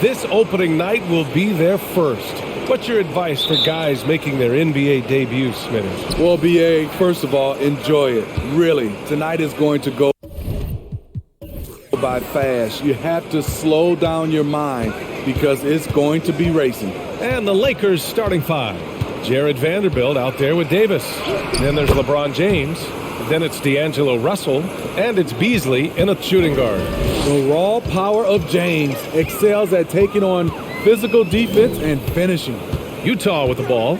this opening night will be their first. What's your advice for guys making their NBA debuts, Smitty? Well, BA, first of all, enjoy it. Really, tonight is going to go by fast. You have to slow down your mind because it's going to be racing. And the Lakers starting five. Jared Vanderbilt out there with Davis. Then there's LeBron James. Then it's D'Angelo Russell. And it's Beasley in a shooting guard. The raw power of James excels at taking on physical defense and finishing. Utah with the ball.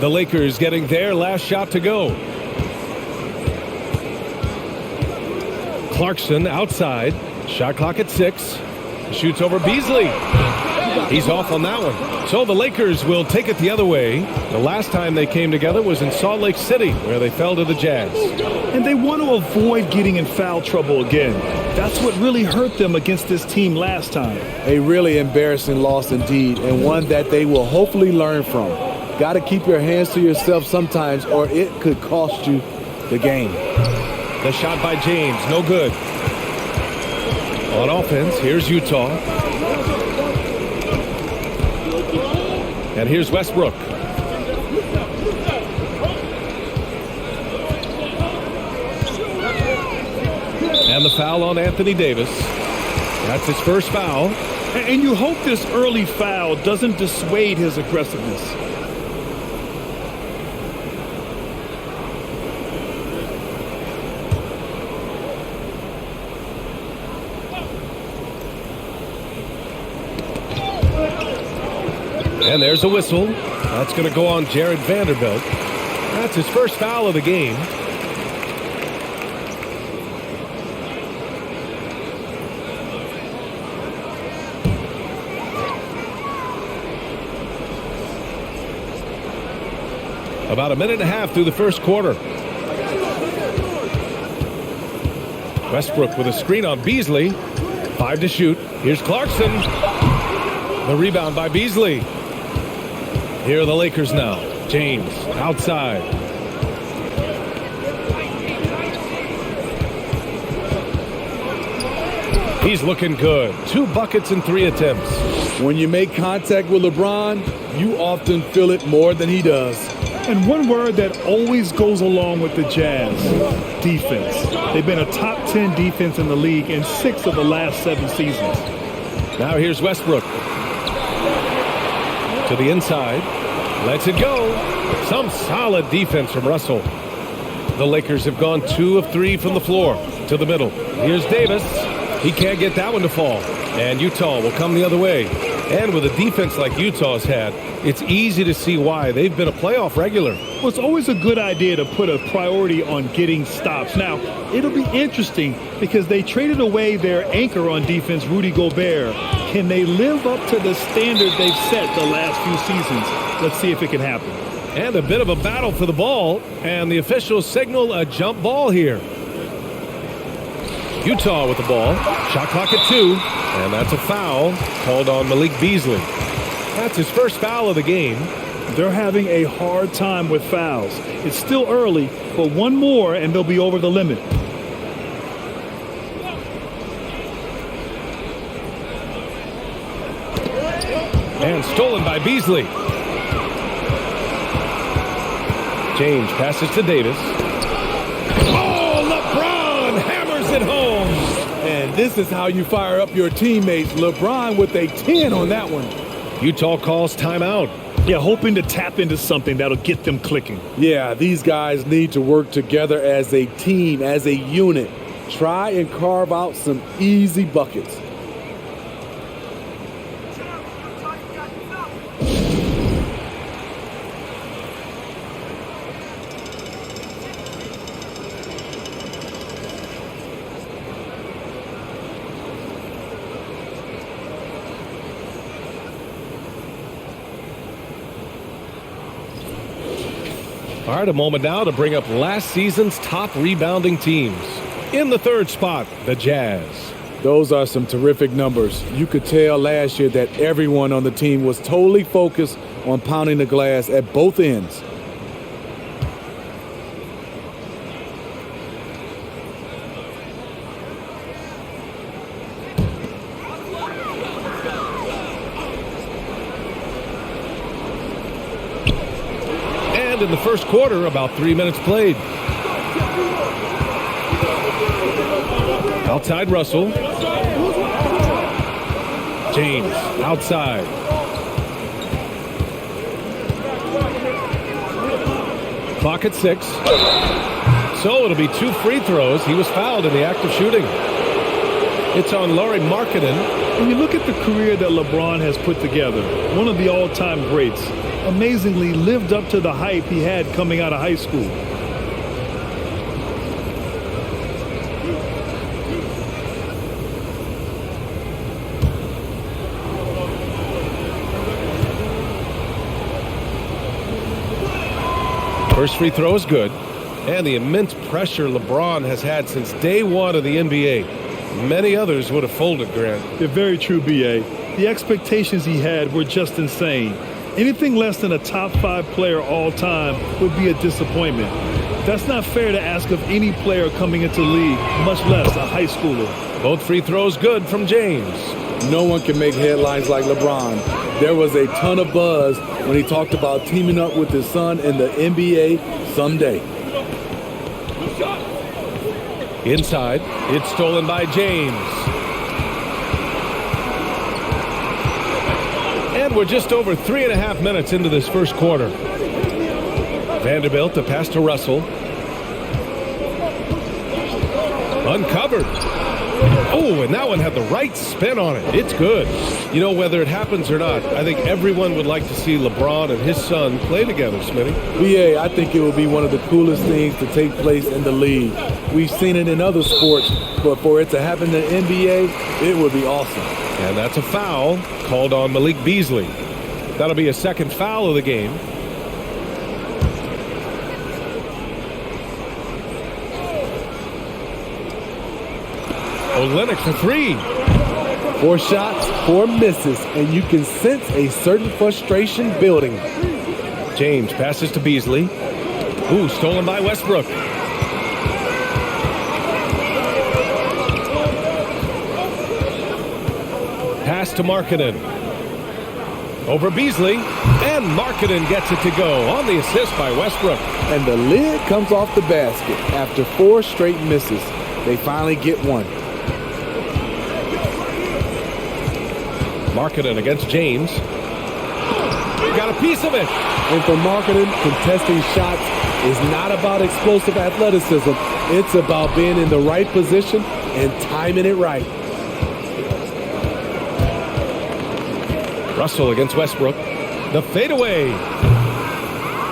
The Lakers getting their last shot to go. Clarkson outside. Shot clock at 6. Shoots over Beasley. He's off on that one. So the Lakers will take it the other way. The last time they came together was in Salt Lake City, where they fell to the Jazz. And they want to avoid getting in foul trouble again. That's what really hurt them against this team last time. A really embarrassing loss indeed, and one that they will hopefully learn from. Got to keep your hands to yourself sometimes, or it could cost you the game. The shot by James, no good. On offense, here's Utah. And here's Westbrook. And the foul on Anthony Davis. That's his first foul. And you hope this early foul doesn't dissuade his aggressiveness. And there's a whistle. That's going to go on Jared Vanderbilt. That's his first foul of the game. About a minute and a half through the first quarter. Westbrook with a screen on Beasley. 5 to shoot. Here's Clarkson. The rebound by Beasley. Here are the Lakers now. James outside. He's looking good. 2 buckets and 3 attempts. When you make contact with LeBron, you often feel it more than he does. And one word that always goes along with the Jazz, defense. They've been a top 10 defense in the league in 6 of the last 7 seasons. Now here's Westbrook. To the inside. Lets it go. Some solid defense from Russell. The Lakers have gone 2 of 3 from the floor to the middle. Here's Davis. He can't get that one to fall. And Utah will come the other way. And with a defense like Utah's had, it's easy to see why. They've been a playoff regular. Well, it's always a good idea to put a priority on getting stops. Now, it'll be interesting because they traded away their anchor on defense, Rudy Gobert. Can they live up to the standard they've set the last few seasons? Let's see if it can happen. And a bit of a battle for the ball. And the officials signal a jump ball here. Utah with the ball. Shot clock at 2. And that's a foul called on Malik Beasley. That's his first foul of the game. They're having a hard time with fouls. It's still early, but one more and they'll be over the limit. And stolen by Beasley. James passes to Davis. Oh, LeBron hammers it home. And this is how you fire up your teammates. LeBron with a 10 on that one. Utah calls timeout. Yeah, hoping to tap into something that'll get them clicking. Yeah, these guys need to work together as a team, as a unit. Try and carve out some easy buckets. All right, a moment now to bring up last season's top rebounding teams. In the third spot, the Jazz. Those are some terrific numbers. You could tell last year that everyone on the team was totally focused on pounding the glass at both ends. And in the first quarter, about 3 minutes played. Outside Russell. James outside. Clock at 6. So it'll be 2 free throws. He was fouled in the act of shooting. It's on Lauri Markkanen. When you look at the career that LeBron has put together, one of the all-time greats, amazingly lived up to the hype he had coming out of high school. First free throw is good. And the immense pressure LeBron has had since day one of the NBA. Many others would have folded, Grant. They're very true, B.A. The expectations he had were just insane. Anything less than a top 5 player all time would be a disappointment. That's not fair to ask of any player coming into the league, much less a high schooler. Both free throws good from James. No one can make headlines like LeBron. There was a ton of buzz when he talked about teaming up with his son in the NBA someday. Inside, it's stolen by James. And we're just over 3.5 minutes into this first quarter. Vanderblit, the pass to Russell. Uncovered. Oh, and that one had the right spin on it. It's good. You know, whether it happens or not, I think everyone would like to see LeBron and his son play together, Smitty. BA, I think it would be one of the coolest things to take place in the league. We've seen it in other sports, but for it to happen in the NBA, it would be awesome. And that's a foul called on Malik Beasley. That'll be a second foul of the game. Olynyk for 3. 4 shots, 4 misses, and you can sense a certain frustration building. James passes to Beasley. Ooh, stolen by Westbrook. Pass to Markkanen. Over Beasley, and Markkanen gets it to go on the assist by Westbrook. And the lid comes off the basket after 4 straight misses. They finally get one. Markkanen against James. Got a piece of it. And for Markkanen, contesting shots is not about explosive athleticism. It's about being in the right position and timing it right. Russell against Westbrook. The fadeaway.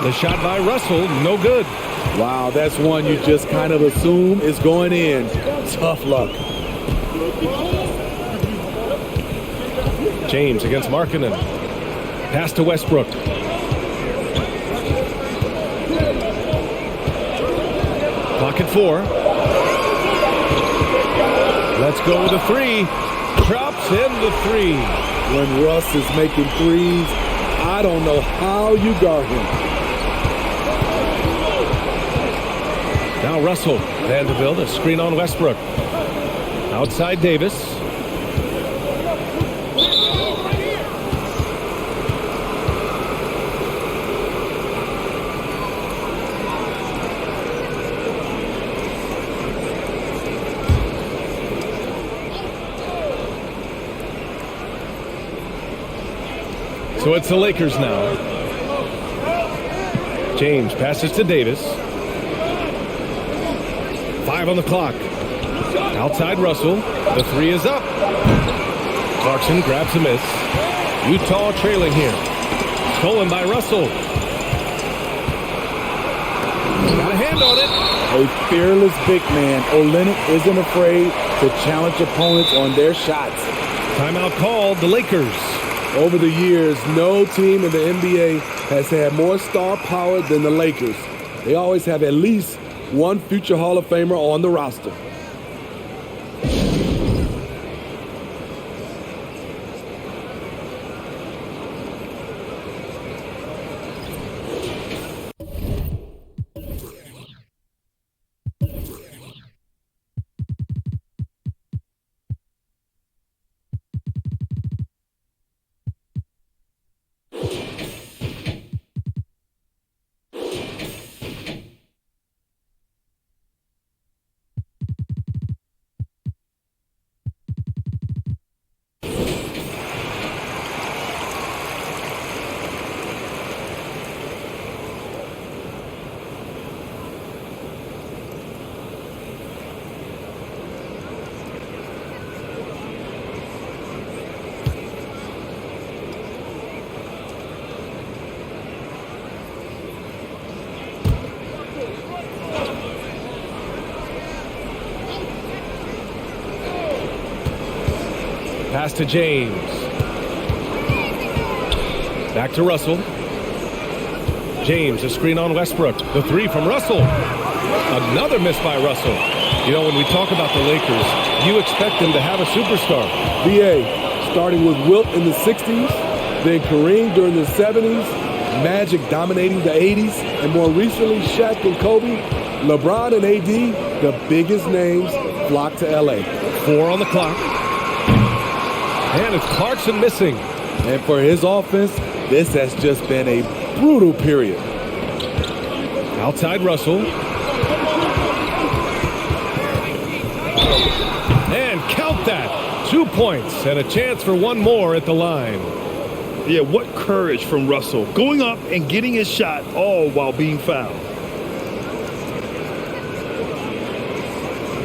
The shot by Russell, no good. Wow, that's one you just kind of assume is going in. Tough luck. James against Markkanen. Pass to Westbrook. Clock at 4. Let's go with a 3. Drops in the 3. When Russ is making threes, I don't know how you guard him. Now Russell. Vanderblit, a screen on Westbrook. Outside Davis. So it's the Lakers now. James passes to Davis. 5 on the clock. Outside Russell. The 3 is up. Clarkson grabs a miss. Utah trailing here. Stolen by Russell. Got a hand on it. A fearless big man. Olynyk isn't afraid to challenge opponents on their shots. Timeout called, the Lakers. Over the years, no team in the NBA has had more star power than the Lakers. They always have at least one future Hall of Famer on the roster. Pass to James. Back to Russell. James, a screen on Westbrook. The three from Russell. Another miss by Russell. You know, when we talk about the Lakers, you expect them to have a superstar. BA, starting with Wilt in the 60s, then Kareem during the 70s, Magic dominating the 80s, and more recently Shaq and Kobe, LeBron and AD, the biggest names flocked to LA. 4 on the clock. And it's Clarkson missing. And for his offense, this has just been a brutal period. Outside Russell. And count that. 2 points and a chance for one more at the line. Yeah, what courage from Russell. Going up and getting his shot, all while being fouled.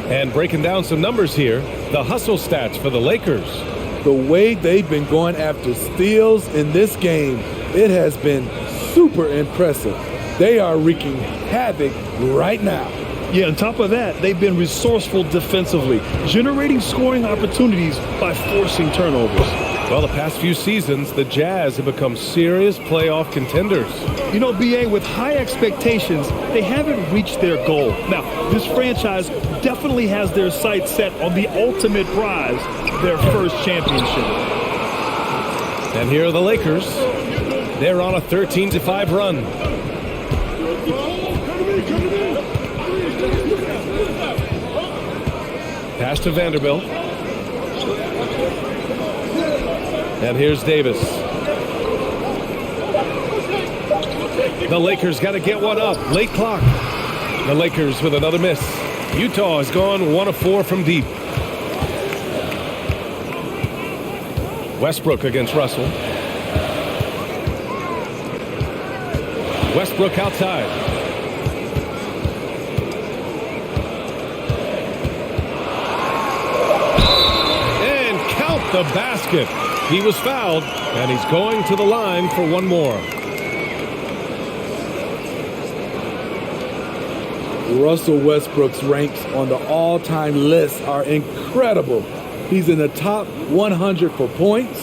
And breaking down some numbers here, the hustle stats for the Lakers. The way they've been going after steals in this game, it has been super impressive. They are wreaking havoc right now. Yeah, on top of that, they've been resourceful defensively, generating scoring opportunities by forcing turnovers. Well, the past few seasons, the Jazz have become serious playoff contenders. You know, BA, with high expectations, they haven't reached their goal. Now, this franchise definitely has their sights set on the ultimate prize, their first championship. And here are the Lakers. They're on a 13-5 run. Pass to Vanderblit. And here's Davis. The Lakers got to get one up. Late clock. The Lakers with another miss. Utah has gone 1 of 4 from deep. Westbrook against Russell. Westbrook outside. And count the basket. He was fouled, and he's going to the line for one more. Russell Westbrook's ranks on the all-time list are incredible. He's in the top 100 for points,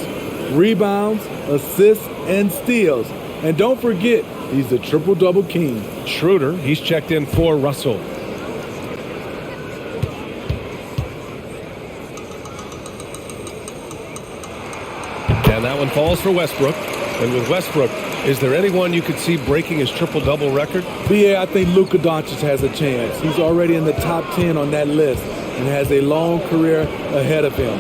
rebounds, assists, and steals. And don't forget, he's the triple-double king. Schroeder, he's checked in for Russell. And that one falls for Westbrook. And with Westbrook, is there anyone you could see breaking his triple-double record? Yeah, I think Luka Doncic has a chance. He's already in the top 10 on that list and has a long career ahead of him.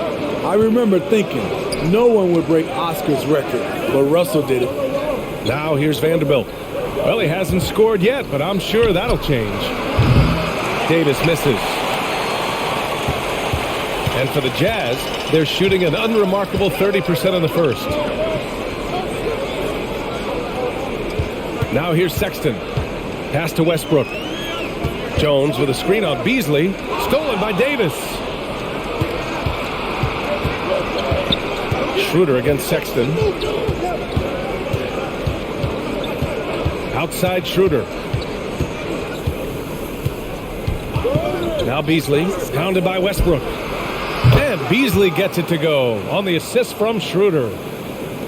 I remember thinking no one would break Oscar's record, but Russell did it. Now here's Vanderbilt. Well, he hasn't scored yet, but I'm sure that'll change. Davis misses. And for the Jazz, they're shooting an unremarkable 30% in the first. Now here's Sexton. Pass to Westbrook. Jones with a screen on Beasley. Stolen by Davis. Schroeder against Sexton. Outside Schroeder. Now Beasley, pounded by Westbrook. And Beasley gets it to go on the assist from Schroeder.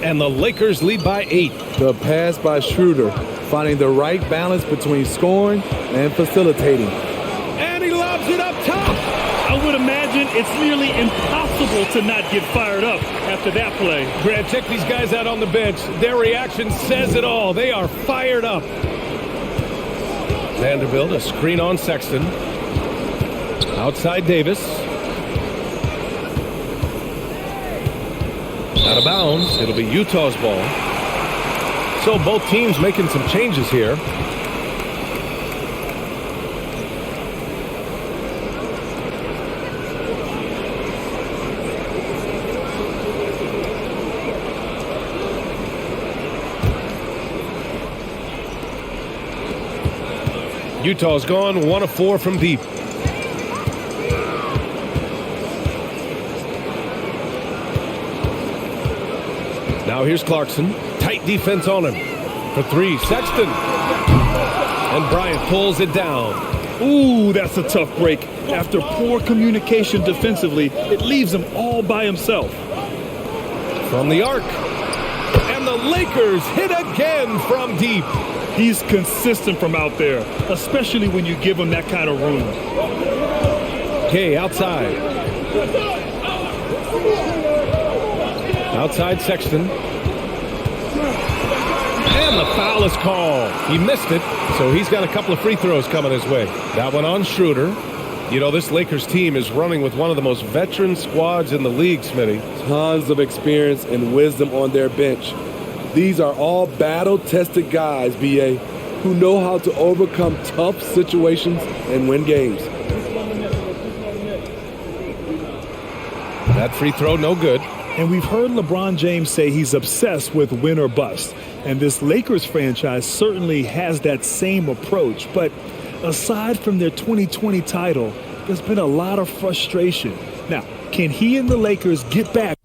And the Lakers lead by 8. The pass by Schroeder, finding the right balance between scoring and facilitating. And he lobs it up top. I would imagine it's nearly impossible to not get fired up after that play. Grant, check these guys out on the bench. Their reaction says it all. They are fired up. Vanderbilt, a screen on Sexton. Outside Davis. Out of bounds. It'll be Utah's ball. So both teams making some changes here. Utah's gone 1 of 4 from deep. Now here's Clarkson. Tight defense on him. For 3, Sexton. And Bryant pulls it down. Ooh, that's a tough break. After poor communication defensively, it leaves him all by himself. from the arc. And the Lakers hit again from deep. He's consistent from out there, especially when you give him that kind of room. Gay outside. Outside Sexton. And the foul is called. He missed it, so he's got a couple of free throws coming his way. That one on Schroeder. You know, this Lakers team is running with one of the most veteran squads in the league, Smitty. Tons of experience and wisdom on their bench. These are all battle-tested guys, B.A., who know how to overcome tough situations and win games. That free throw, no good. And we've heard LeBron James say he's obsessed with win or bust. And this Lakers franchise certainly has that same approach. But aside from their 2020 title, there's been a lot of frustration. Now, can he and the Lakers get back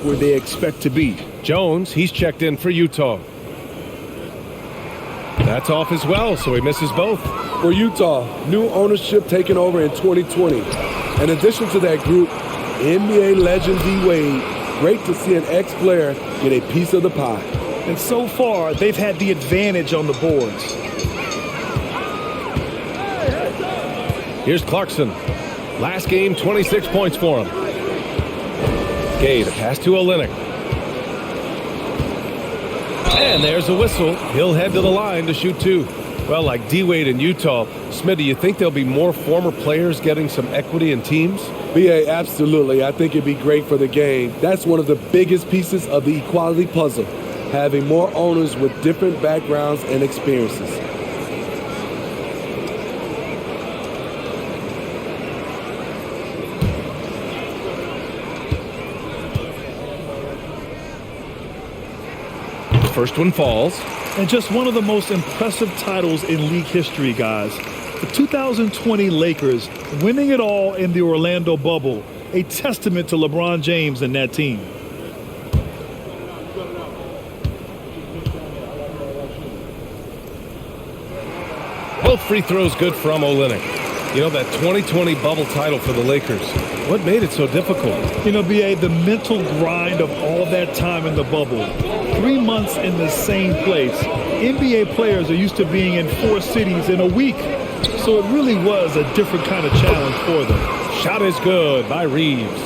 where they expect to be? Jones, he's checked in for Utah. That's off as well, so he misses both. For Utah, new ownership taking over in 2020. In addition to that group, NBA legend D-Wade, great to see an ex-player get a piece of the pie. And so far, they've had the advantage on the boards. Here's Clarkson. Last game, 26 points for him. Gay, the pass to Olynyk. And there's a whistle. He'll head to the line to shoot two. Well, like D-Wade in Utah, Smitty, you think there'll be more former players getting some equity in teams? B.A., absolutely. I think it'd be great for the game. That's one of the biggest pieces of the equality puzzle, having more owners with different backgrounds and experiences. First one falls. And just one of the most impressive titles in league history, guys. The 2020 Lakers winning it all in the Orlando bubble. A testament to LeBron James and that team. Both free throws good from Olynyk. You know, that 2020 bubble title for the Lakers. What made it so difficult? You know, B.A., the mental grind of all that time in the bubble. 3 months in the same place. NBA players are used to being in 4 cities in a week. So it really was a different kind of challenge for them. Shot is good by Reeves.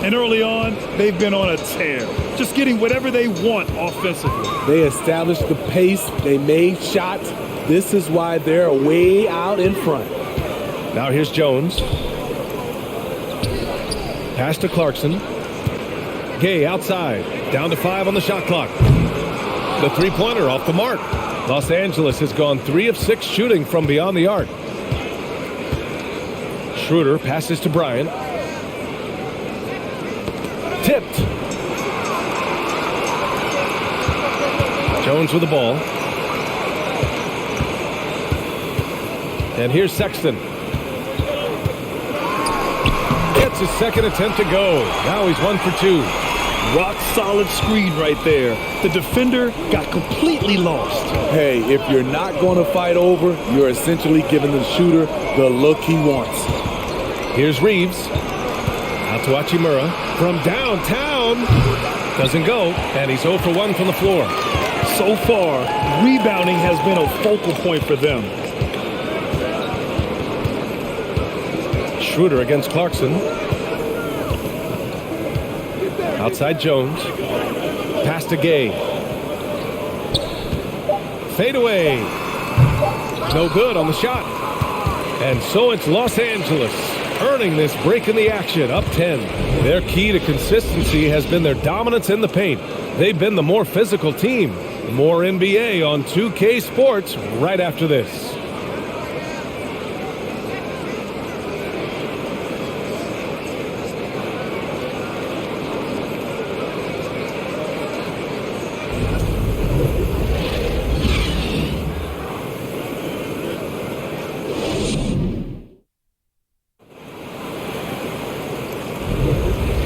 And early on, they've been on a tear. Just getting whatever they want offensively. They established the pace. They made shots. This is why they're way out in front. Now here's Jones. Pass to Clarkson. Gay outside. Down to 5 on the shot clock. The three-pointer off the mark. Los Angeles has gone 3 of 6 shooting from beyond the arc. Schroeder passes to Bryant. Tipped. Jones with the ball. And here's Sexton. Gets his second attempt to go. Now he's 1 for 2. Rock solid screen right there. The defender got completely lost. Hey, if you're not going to fight over, you're essentially giving the shooter the look he wants. Here's Reeves. Out to Hachimura. From downtown. Doesn't go. And he's 0 for 1 from the floor. So far, rebounding has been a focal point for them. Schroeder against Clarkson. Outside Jones. Pass to Gay. Fade away. No good on the shot. And so it's Los Angeles earning this break in the action, up 10. Their key to consistency has been their dominance in the paint. They've been the more physical team. More NBA on 2K Sports right after this.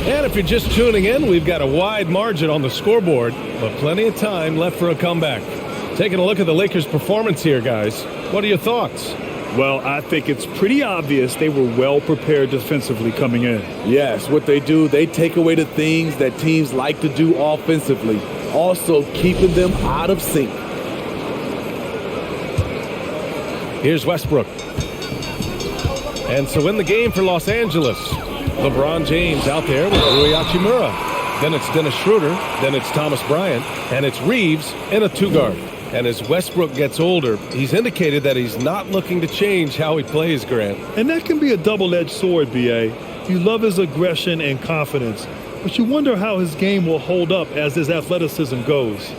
And if you're just tuning in, we've got a wide margin on the scoreboard, but plenty of time left for a comeback. Taking a look at the Lakers' performance here, guys. What are your thoughts? Well, I think it's pretty obvious they were well prepared defensively coming in. Yes, what they do, they take away the things that teams like to do offensively, also keeping them out of sync. Here's Westbrook. And so in the game for Los Angeles, LeBron James out there with Rui Hachimura. Then it's Dennis Schroeder. Then it's Thomas Bryant. And it's Reeves in a two-guard. And as Westbrook gets older, he's indicated that he's not looking to change how he plays, Grant. And that can be a double-edged sword, B.A. You love his aggression and confidence, but you wonder how his game will hold up as his athleticism goes.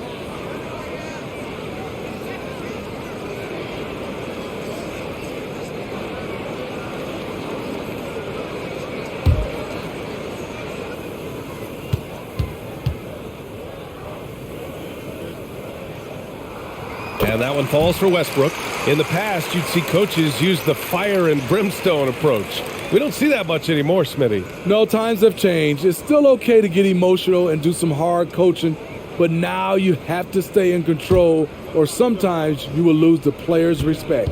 And that one falls for Westbrook. In the past, you'd see coaches use the fire and brimstone approach. We don't see that much anymore, Smitty. No, times have changed. It's still okay to get emotional and do some hard coaching, but now you have to stay in control, or sometimes you will lose the players' respect.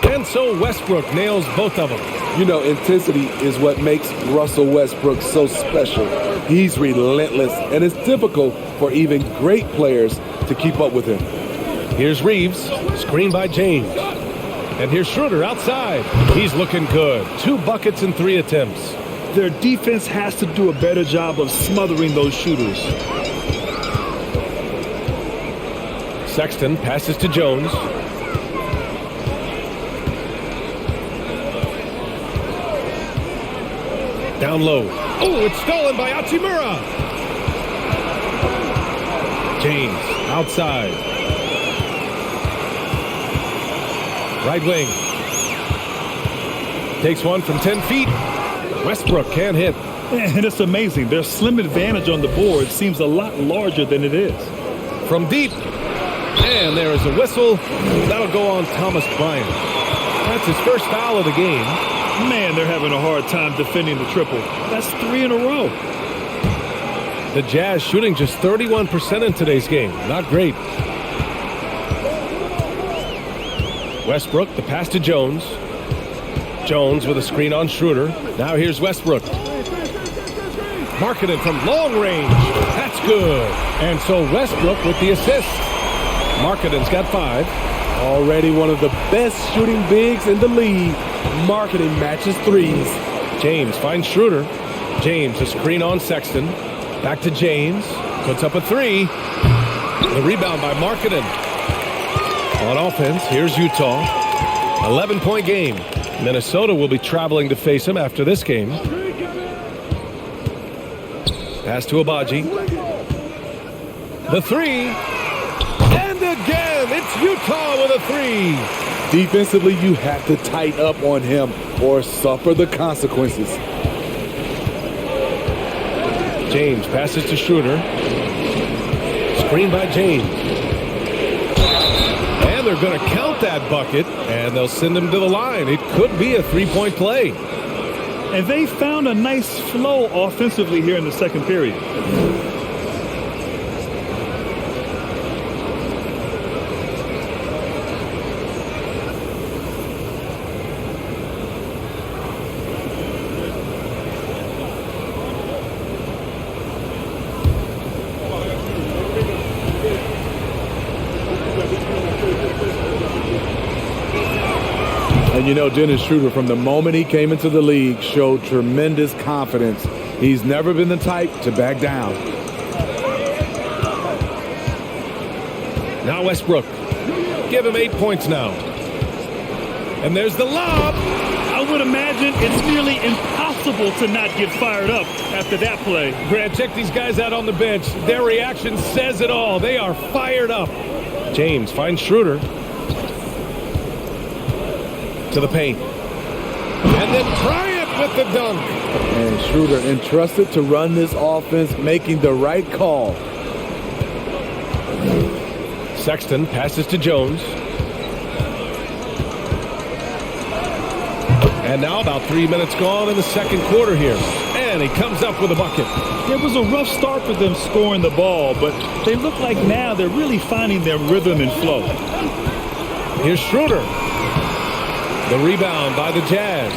And so Westbrook nails both of them. You know, intensity is what makes Russell Westbrook so special. He's relentless, and it's difficult for even great players to keep up with him. Here's Reeves, screened by James. And here's Schroeder outside. He's looking good. 2 buckets in 3 attempts. Their defense has to do a better job of smothering those shooters. Sexton passes to Jones. Down low. Oh, it's stolen by Hachimura. James outside. Right wing. Takes one from 10 feet. Westbrook can't hit. And it's amazing. Their slim advantage on the board seems a lot larger than it is. From deep. And there is a whistle. That'll go on Thomas Bryant. That's his first foul of the game. Man, they're having a hard time defending the triple. That's 3 in a row. The Jazz shooting just 31% in today's game. Not great. Westbrook, the pass to Jones. Jones with a screen on Schroeder. Now here's Westbrook. Marketed from long range. That's good. And so Westbrook with the assist. Marketing's got 5. Already one of the best shooting bigs in the league. Marketing matches 3s. James finds Schroeder. James a screen on Sexton. Back to James. Puts up a 3. The rebound by Marketing. On offense, here's Utah. 11-point game. Minnesota will be traveling to face him after this game. Pass to Abaji. The 3. And again, it's Utah with a 3. Defensively, you have to tighten up on him or suffer the consequences. James passes to Schroeder. Screen by James. And they're going to count that bucket, and they'll send him to the line. It could be a 3-point play. And they found a nice flow offensively here in the second period. And you know, Dennis Schroeder, from the moment he came into the league, showed tremendous confidence. He's never been the type to back down. Now Westbrook. Give him 8 points now. And there's the lob. I would imagine it's nearly impossible to not get fired up after that play. Grant, check these guys out on the bench. Their reaction says it all. They are fired up. James finds Schroeder. To the paint. And then Bryant with the dunk. And Schroeder entrusted to run this offense, making the right call. Sexton passes to Jones. And now about 3 minutes gone in the second quarter here. And he comes up with a bucket. It was a rough start for them scoring the ball, but they look like now they're really finding their rhythm and flow. Here's Schroeder. The rebound by the Jazz.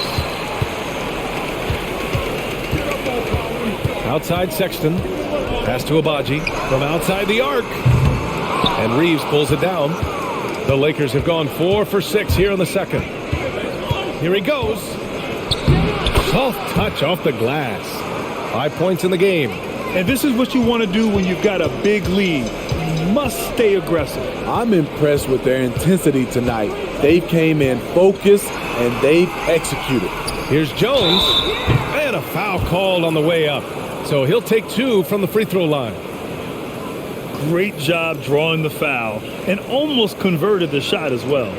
Outside Sexton. Pass to Abaji from outside the arc. And Reeves pulls it down. The Lakers have gone 4 for 6 here in the second. Here he goes. Soft touch off the glass. 5 points in the game. And this is what you want to do when you've got a big lead. You must stay aggressive. I'm impressed with their intensity tonight. They came in focused and they've executed. Here's Jones. And a foul called on the way up. So he'll take 2 from the free throw line. Great job drawing the foul and almost converted the shot as well.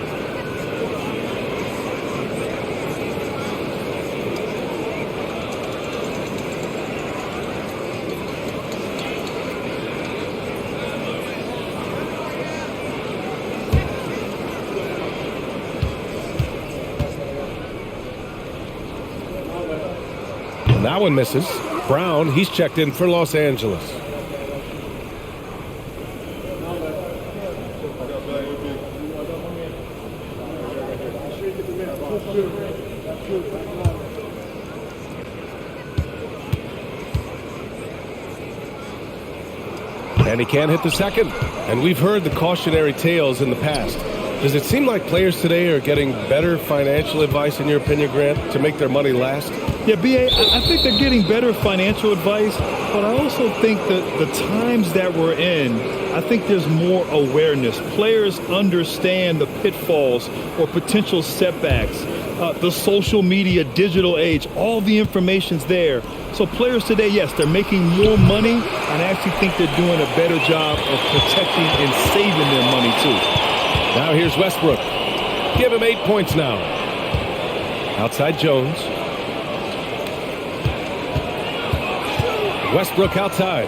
And that one misses. Brown, he's checked in for Los Angeles. And he can't hit the second. And we've heard the cautionary tales in the past. Does it seem like players today are getting better financial advice, in your opinion, Grant, to make their money last? Yeah, B.A., I think they're getting better financial advice, but I also think that the times that we're in, I think there's more awareness. Players understand the pitfalls or potential setbacks. The social media, digital age, all the information's there. So players today, yes, they're making more money, and I actually think they're doing a better job of protecting and saving their money, too. Now here's Westbrook. Give him 8 points now. Outside Jones. Westbrook outside.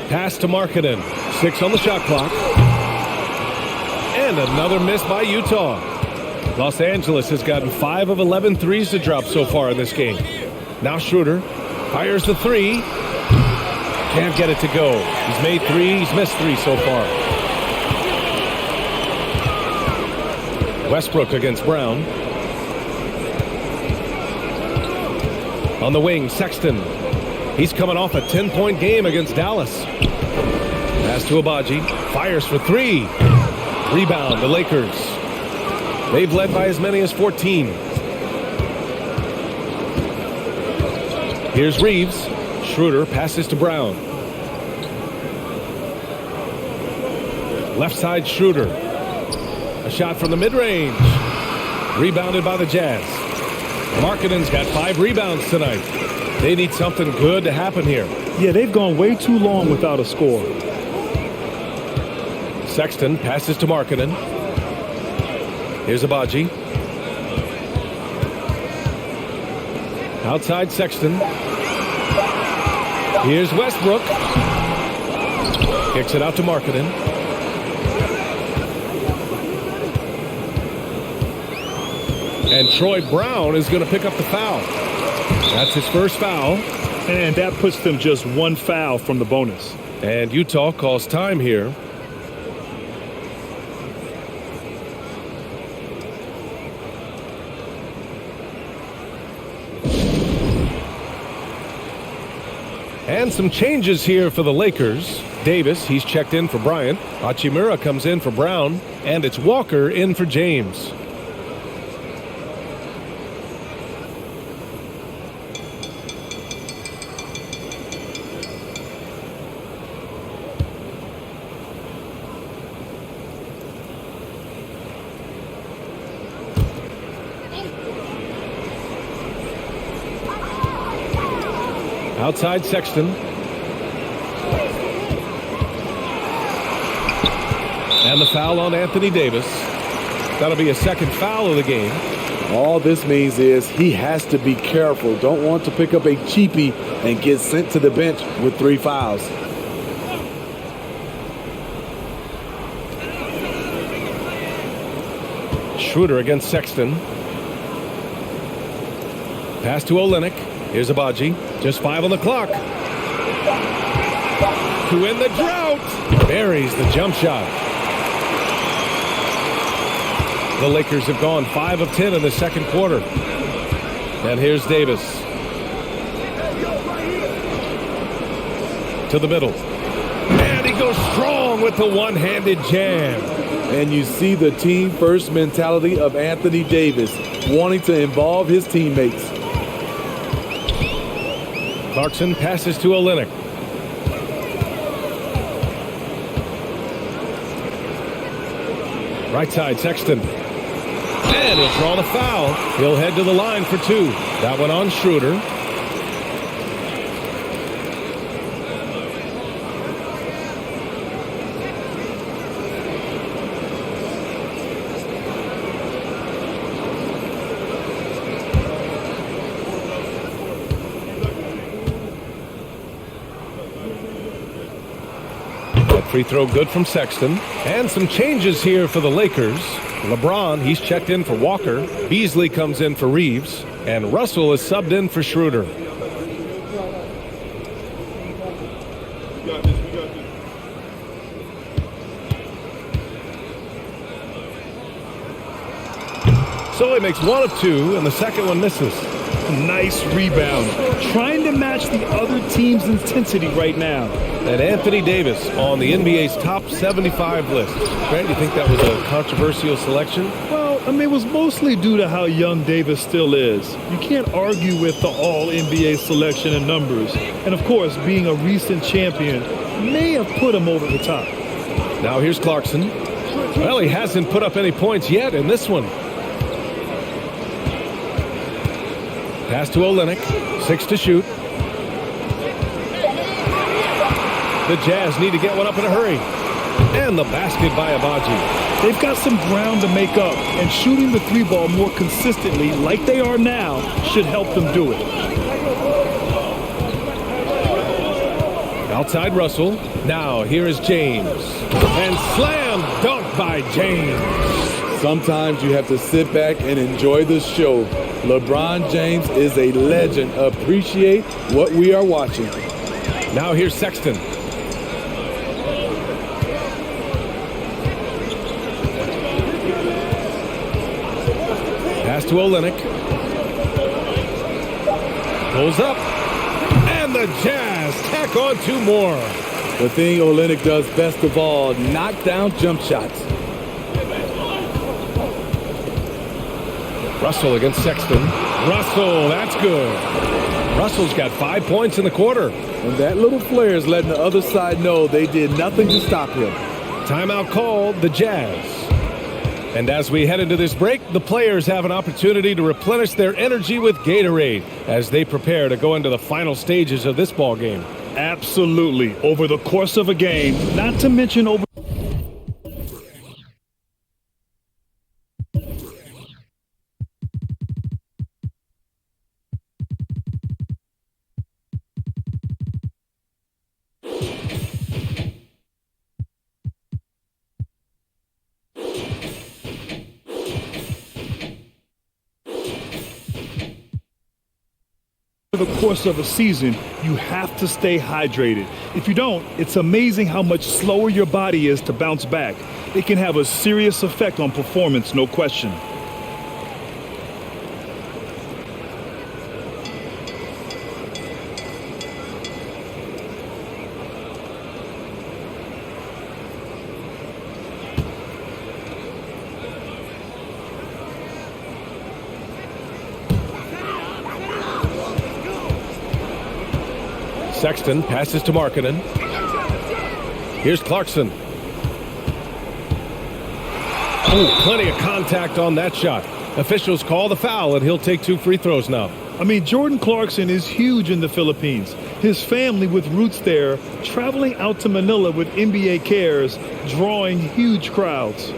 Pass to Markkanen. 6 on the shot clock. And another miss by Utah. Los Angeles has gotten 5 of 11 threes to drop so far in this game. Now Schroeder fires the 3. Can't get it to go. He's made 3. He's missed 3 so far. Westbrook against Brown. On the wing, Sexton. He's coming off a 10-point game against Dallas. Pass to Abaji. Fires for 3. Rebound, the Lakers. They've led by as many as 14. Here's Reeves. Schroeder passes to Brown. Left side, Schroeder. A shot from the mid-range. Rebounded by the Jazz. Markkanen's got 5 rebounds tonight. They need something good to happen here. Yeah, they've gone way too long without a score. Sexton passes to Markkanen. Here's Abaji. Outside Sexton. Here's Westbrook. Kicks it out to Markkanen. And Troy Brown is going to pick up the foul. That's his first foul. And that puts them just 1 foul from the bonus. And Utah calls time here. And some changes here for the Lakers. Davis, he's checked in for Bryant. Hachimura comes in for Brown. And it's Walker in for James. Outside Sexton. And the foul on Anthony Davis. That'll be a second foul of the game. All this means is he has to be careful. Don't want to pick up a cheapie and get sent to the bench with 3 fouls. Schroeder against Sexton. Pass to Olynyk. Here's Abaji. Just 5 on the clock. To end the drought. Buries the jump shot. The Lakers have gone 5 of 10 in the second quarter. And here's Davis. To the middle. And he goes strong with the one-handed jam. And you see the team-first mentality of Anthony Davis, wanting to involve his teammates. Clarkson passes to Olynyk. Right side, Sexton. And he'll draw the foul. He'll head to the line for 2. That one on Schroeder. Free throw good from Sexton. And some changes here for the Lakers. LeBron, he's checked in for Walker. Beasley comes in for Reeves. And Russell is subbed in for Schroeder. So he makes 1 of 2, and the second one misses. Nice rebound. Trying to match the other team's intensity right now. And Anthony Davis on the NBA's top 75 list. Grant, you think that was a controversial selection? Well, I mean, it was mostly due to how young Davis still is. You can't argue with the all-NBA selection and numbers. And, of course, being a recent champion may have put him over the top. Now here's Clarkson. Well, he hasn't put up any points yet in this one. Pass to Olynyk. 6 to shoot. The Jazz need to get one up in a hurry. And the basket by Abaji. They've got some ground to make up, and shooting the 3-ball more consistently like they are now should help them do it. Outside Russell. Now here is James. And slam dunk by James. Sometimes you have to sit back and enjoy the show. LeBron James is a legend. Appreciate what we are watching. Now here's Sexton. Pass to Olynyk. Pulls up. And the Jazz tack on 2 more. The thing Olynyk does best of all, knock down jump shots. Russell against Sexton. Russell, that's good. Russell's got 5 points in the quarter. And that little flare is letting the other side know they did nothing to stop him. Timeout called, the Jazz. And as we head into this break, the players have an opportunity to replenish their energy with Gatorade as they prepare to go into the final stages of this ball game. Absolutely. Over the course of a game, not to mention over... the course of a season, you have to stay hydrated. If you don't, it's amazing how much slower your body is to bounce back. It can have a serious effect on performance, no question. Sexton passes to Markkanen. Here's Clarkson. Oh, plenty of contact on that shot. Officials call the foul, and he'll take 2 free throws now. I mean, Jordan Clarkson is huge in the Philippines. His family with roots there, traveling out to Manila with NBA cares, drawing huge crowds.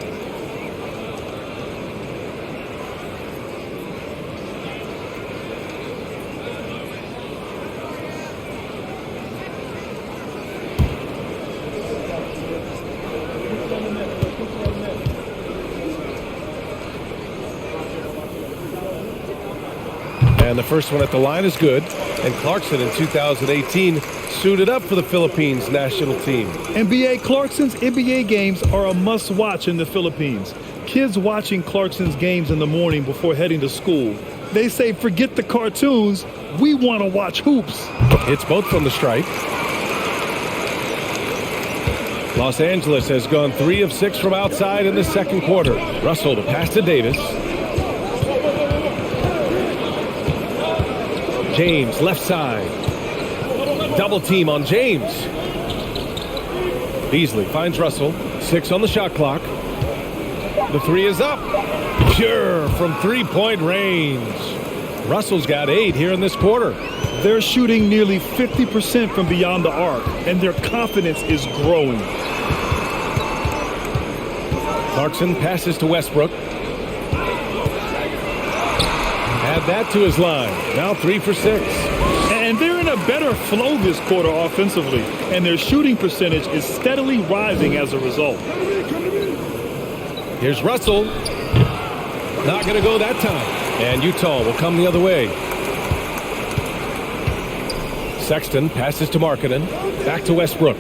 And the first one at the line is good. And Clarkson in 2018 suited up for the Philippines national team. NBA Clarkson's NBA games are a must-watch in the Philippines. Kids watching Clarkson's games in the morning before heading to school. They say, forget the cartoons, we want to watch hoops. It's both from the stripe. Los Angeles has gone 3 of 6 from outside in the second quarter. Russell to pass to Davis. James left side. Double team on James. Beasley finds Russell. 6 on the shot clock. The 3 is up. Pure from three-point range. Russell's got 8 here in this quarter. They're shooting nearly 50% from beyond the arc, and their confidence is growing. Clarkson passes to Westbrook. Add that to his line. Now 3 for 6. And they're in a better flow this quarter offensively, and their shooting percentage is steadily rising as a result. Here's Russell. Not going to go that time. And Utah will come the other way. Sexton passes to Markkanen. Back to Westbrook.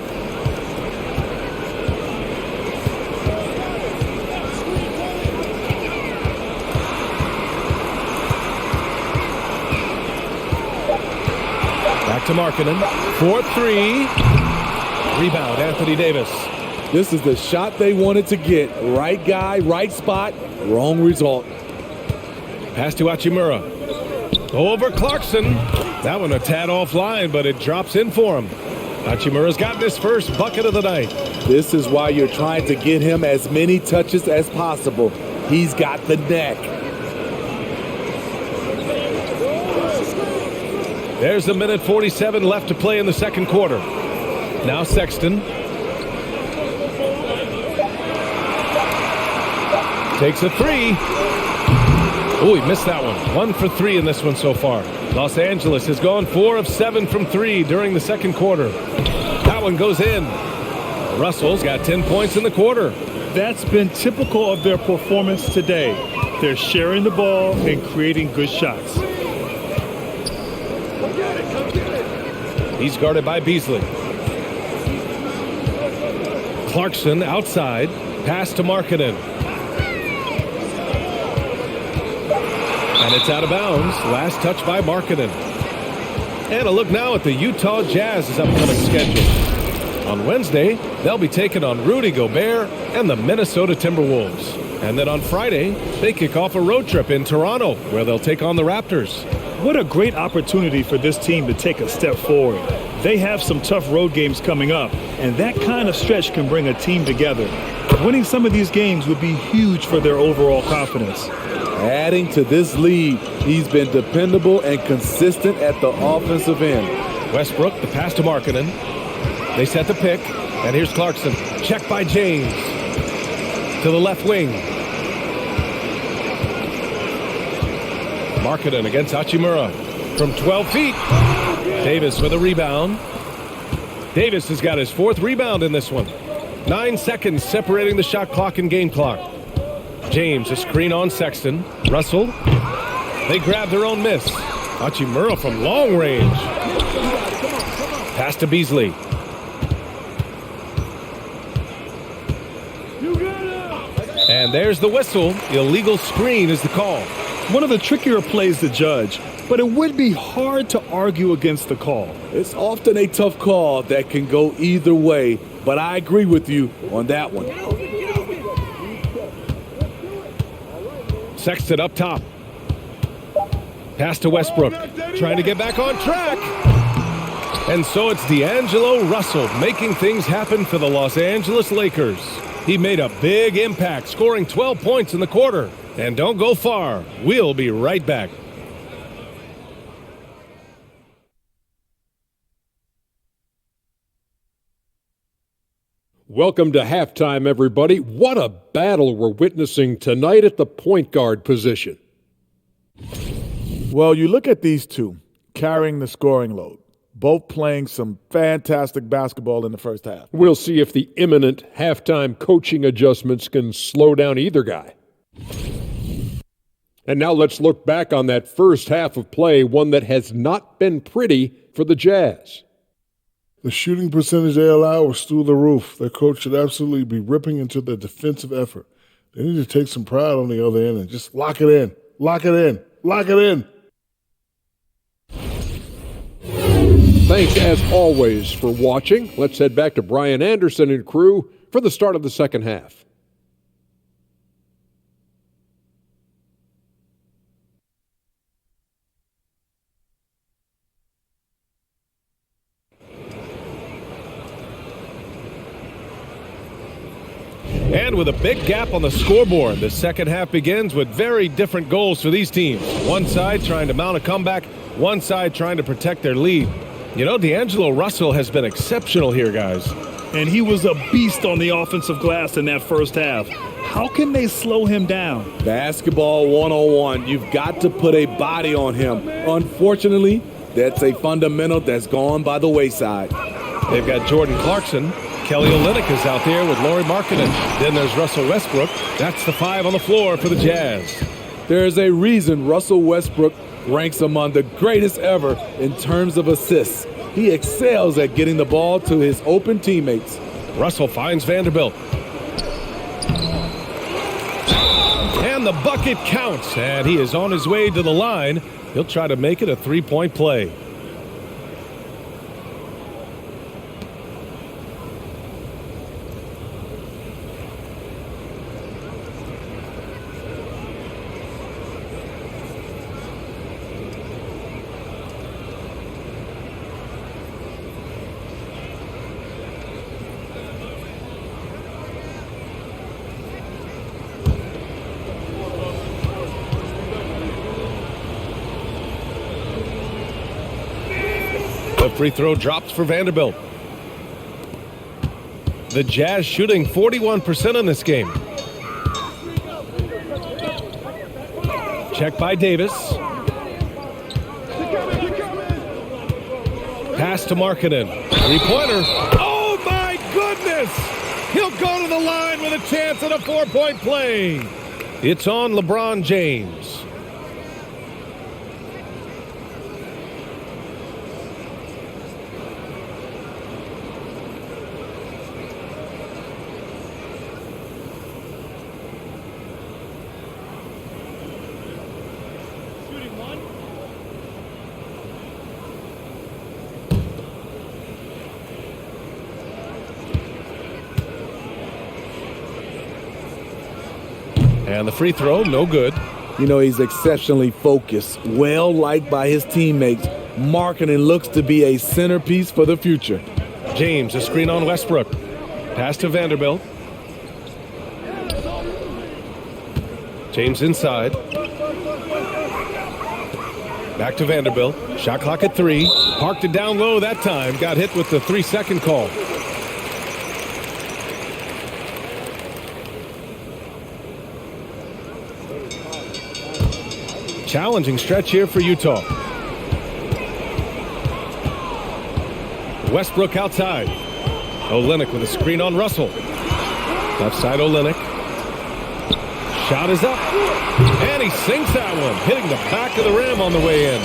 Back to Markkanen. 4-3. Rebound, Anthony Davis. This is the shot they wanted to get. Right guy, right spot, wrong result. Pass to Hachimura. Over Clarkson. That one a tad offline, but it drops in for him. Hachimura's gotten his first bucket of the night. This is why you're trying to get him as many touches as possible. He's got the neck. There's a minute 47 left to play in the second quarter. Now Sexton. Takes a 3. Oh, he missed that one. 1 for 3 in this one so far. Los Angeles has gone 4 of 7 from 3 during the second quarter. That one goes in. Russell's got 10 points in the quarter. That's been typical of their performance today. They're sharing the ball and creating good shots. He's guarded by Beasley. Clarkson outside. Pass to Markkanen. And it's out of bounds. Last touch by Markkanen. And a look now at the Utah Jazz's upcoming schedule. On Wednesday, they'll be taking on Rudy Gobert and the Minnesota Timberwolves. And then on Friday, they kick off a road trip in Toronto, where they'll take on the Raptors. What a great opportunity for this team to take a step forward. They have some tough road games coming up, and that kind of stretch can bring a team together. Winning some of these games would be huge for their overall confidence. Adding to this lead, he's been dependable and consistent at the offensive end. Westbrook, the pass to Markkanen. They set the pick, and here's Clarkson. Checked by James. To the left wing. Markkanen against Hachimura. From 12 feet. Davis with a rebound. Davis has got his 4th rebound in this one. 9 seconds separating the shot clock and game clock. James, a screen on Sexton. Russell. They grab their own miss. Hachimura from long range. Pass to Beasley. And there's the whistle. Illegal screen is the call. One of the trickier plays to judge, but it would be hard to argue against the call. It's often a tough call that can go either way, but I agree with you on that one. Sexton up top. Pass to Westbrook. Trying to get back on track. And so it's D'Angelo Russell making things happen for the Los Angeles Lakers. He made a big impact, scoring 12 points in the quarter. And don't go far. We'll be right back. Welcome to halftime, everybody. What a battle we're witnessing tonight at the point guard position. Well, you look at these two carrying the scoring load, both playing some fantastic basketball in the first half. We'll see if the imminent halftime coaching adjustments can slow down either guy. And now let's look back on that first half of play, one that has not been pretty for the Jazz. The shooting percentage they allow was through the roof. Their coach should absolutely be ripping into their defensive effort. They need to take some pride on the other end and just lock it in. Lock it in. Lock it in. Thanks, as always, for watching. Let's head back to Brian Anderson and crew for the start of the second half. And with a big gap on the scoreboard, the second half begins with very different goals for these teams. One side trying to mount a comeback, one side trying to protect their lead. You know, D'Angelo Russell has been exceptional here, guys. And he was a beast on the offensive glass in that first half. How can they slow him down? Basketball 101. You've got to put a body on him. Unfortunately, that's a fundamental that's gone by the wayside. They've got Jordan Clarkson. Kelly Olynyk is out there with Lauri Markkanen. Then there's Russell Westbrook. That's the five on the floor for the Jazz. There's a reason Russell Westbrook ranks among the greatest ever in terms of assists. He excels at getting the ball to his open teammates. Russell finds Vanderbilt. And the bucket counts, and he is on his way to the line. He'll try to make it a three-point play. The free throw drops for Vanderbilt. The Jazz shooting 41% in this game. Check by Davis. Pass to Markkanen. Three-pointer. Oh, my goodness! He'll go to the line with a chance at a four-point play. It's on LeBron James. And the free throw, no good. You know, he's exceptionally focused, well-liked by his teammates. Markkanen looks to be a centerpiece for the future. James, a screen on Westbrook. Pass to Vanderbilt. James inside. Back to Vanderbilt. Shot clock at 3. Parked it down low that time. Got hit with the 3-second call. Challenging stretch here for Utah. Westbrook outside. Olynyk with a screen on Russell. Left side Olynyk. Shot is up. And he sinks that one, hitting the back of the rim on the way in.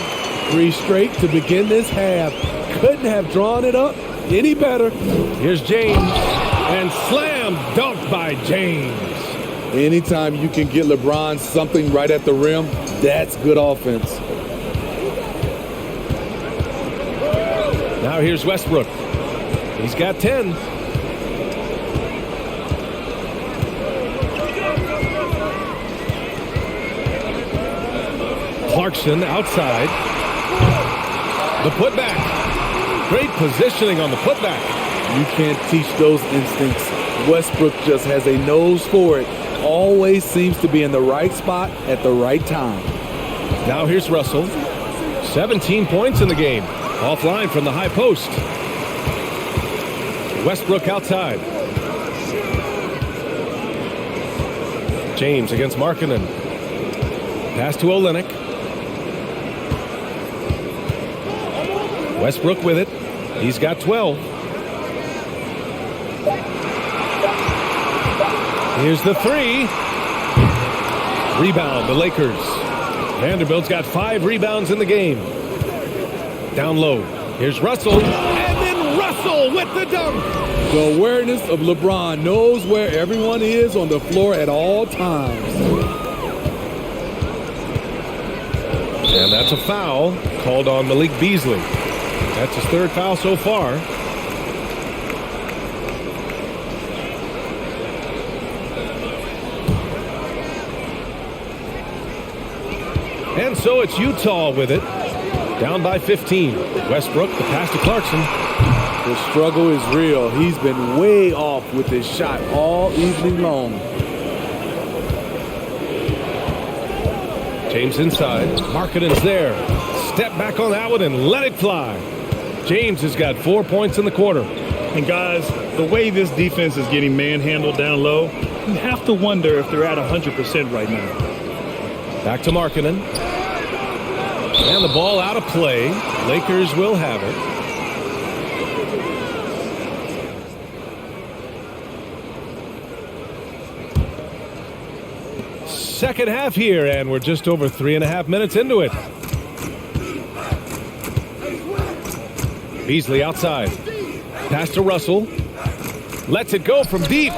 3 straight to begin this half. Couldn't have drawn it up any better. Here's James. And slam dunked by James. Anytime you can get LeBron something right at the rim, that's good offense. Now here's Westbrook. He's got 10. Clarkson outside. The putback. Great positioning on the putback. You can't teach those instincts. Westbrook just has a nose for it. Always seems to be in the right spot at the right time. Now here's Russell. 17 points in the game. Offline from the high post. Westbrook outside. James against Markkanen. Pass to Olynyk. Westbrook with it. He's got 12. Here's the 3. Rebound, the Lakers. Vanderbilt's got 5 rebounds in the game. Down low. Here's Russell. And then Russell with the dunk. The awareness of LeBron knows where everyone is on the floor at all times. And that's a foul called on Malik Beasley. That's his 3rd foul so far. And so it's Utah with it. Down by 15. Westbrook, the pass to Clarkson. The struggle is real. He's been way off with his shot all evening long. James inside. Markkanen's there. Step back on that one and let it fly. James has got 4 points in the quarter. And guys, the way this defense is getting manhandled down low, you have to wonder if they're at 100% right now. Back to Markkanen. And the ball out of play. Lakers will have it. Second half here, and we're just over 3.5 minutes into it. Beasley outside. Pass to Russell. Lets it go from deep.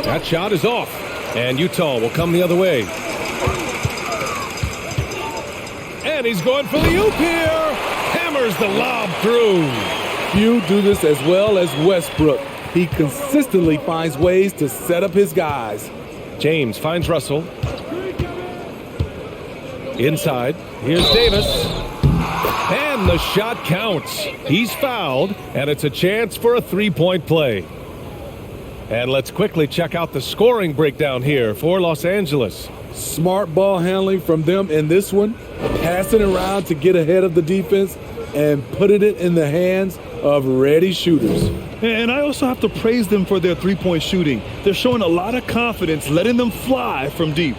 That shot is off. And Utah will come the other way. And he's going for the oop here. Hammers the lob through. Few do this as well as Westbrook. He consistently finds ways to set up his guys. James finds Russell. Inside. Here's Davis. And the shot counts. He's fouled, and it's a chance for a 3-point play. And let's quickly check out the scoring breakdown here for Los Angeles. Smart ball handling from them in this one. Passing around to get ahead of the defense and putting it in the hands of ready shooters. And I also have to praise them for their 3-point shooting. They're showing a lot of confidence, letting them fly from deep.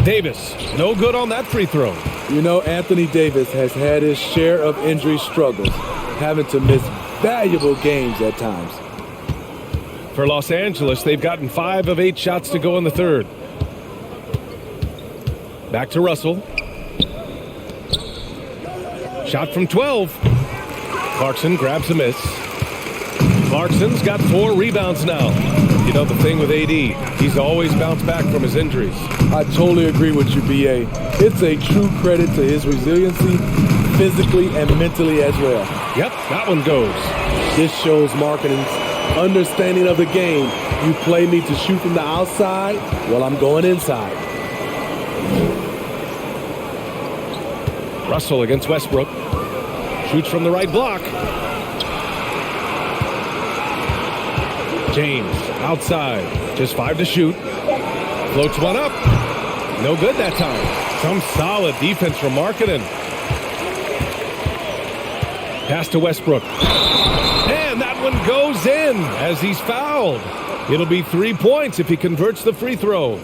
Davis, no good on that free throw. You know, Anthony Davis has had his share of injury struggles, having to miss valuable games at times. For Los Angeles, they've gotten 5 of 8 shots to go in the third. Back to Russell. Shot from 12. Clarkson grabs a miss. Clarkson's got 4 rebounds now. You know the thing with AD, he's always bounced back from his injuries. I totally agree with you, B.A. It's a true credit to his resiliency, physically and mentally as well. Yep, that one goes. This shows Markkanen's understanding of the game. You play me to shoot from the outside, well, I'm going inside. Russell against Westbrook. Shoots from the right block. James outside. Just 5 to shoot. Floats one up. No good that time. Some solid defense from Markkanen. Pass to Westbrook. And that one goes in as he's fouled. It'll be 3 points if he converts the free throw.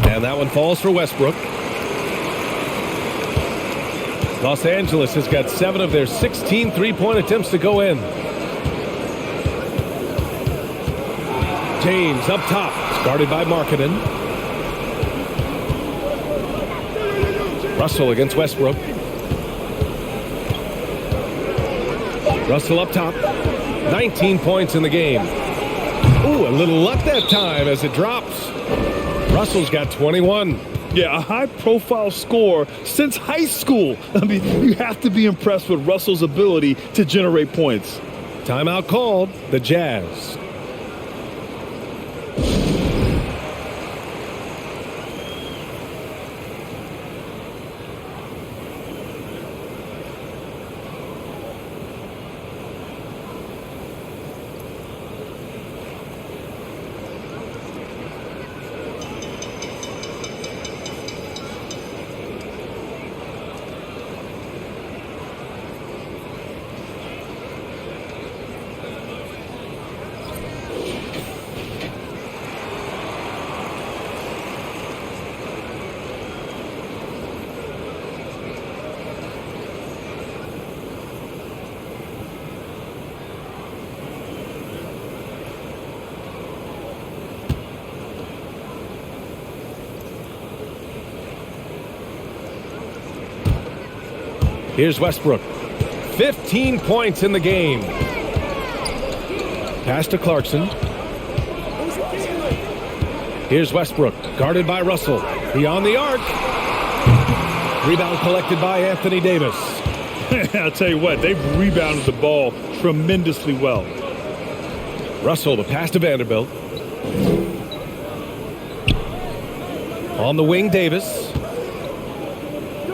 And that one falls for Westbrook. Los Angeles has got 7 of their 16 three-point attempts to go in. James up top, guarded by Markkanen. Russell against Westbrook. Russell up top. 19 points in the game. Ooh, a little luck that time as it drops. Russell's got 21. Yeah, a high-profile score since high school. I mean, you have to be impressed with Russell's ability to generate points. Timeout called, the Jazz. Here's Westbrook. 15 points in the game. Pass to Clarkson. Here's Westbrook, guarded by Russell. Beyond the arc. Rebound collected by Anthony Davis. I'll tell you what, they've rebounded the ball tremendously well. Russell, the pass to Vanderbilt. On the wing, Davis.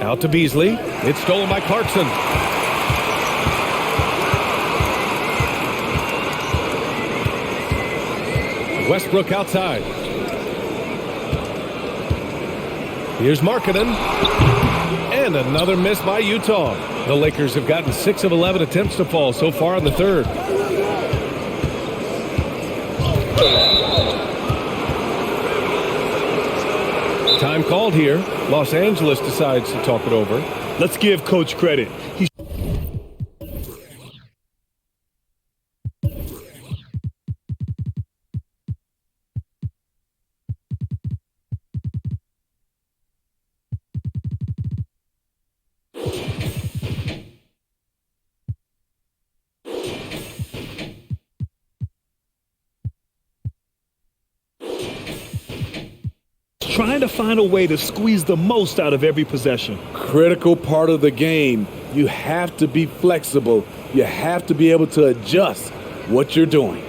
Out to Beasley. It's stolen by Clarkson. Westbrook outside. Here's Markkanen. And another miss by Utah. The Lakers have gotten 6 of 11 attempts to fall so far in the third. Time called here. Los Angeles decides to talk it over. Let's give Coach credit. He's trying to find a way to squeeze the most out of every possession. Critical part of the game. You have to be flexible. You have to be able to adjust what you're doing.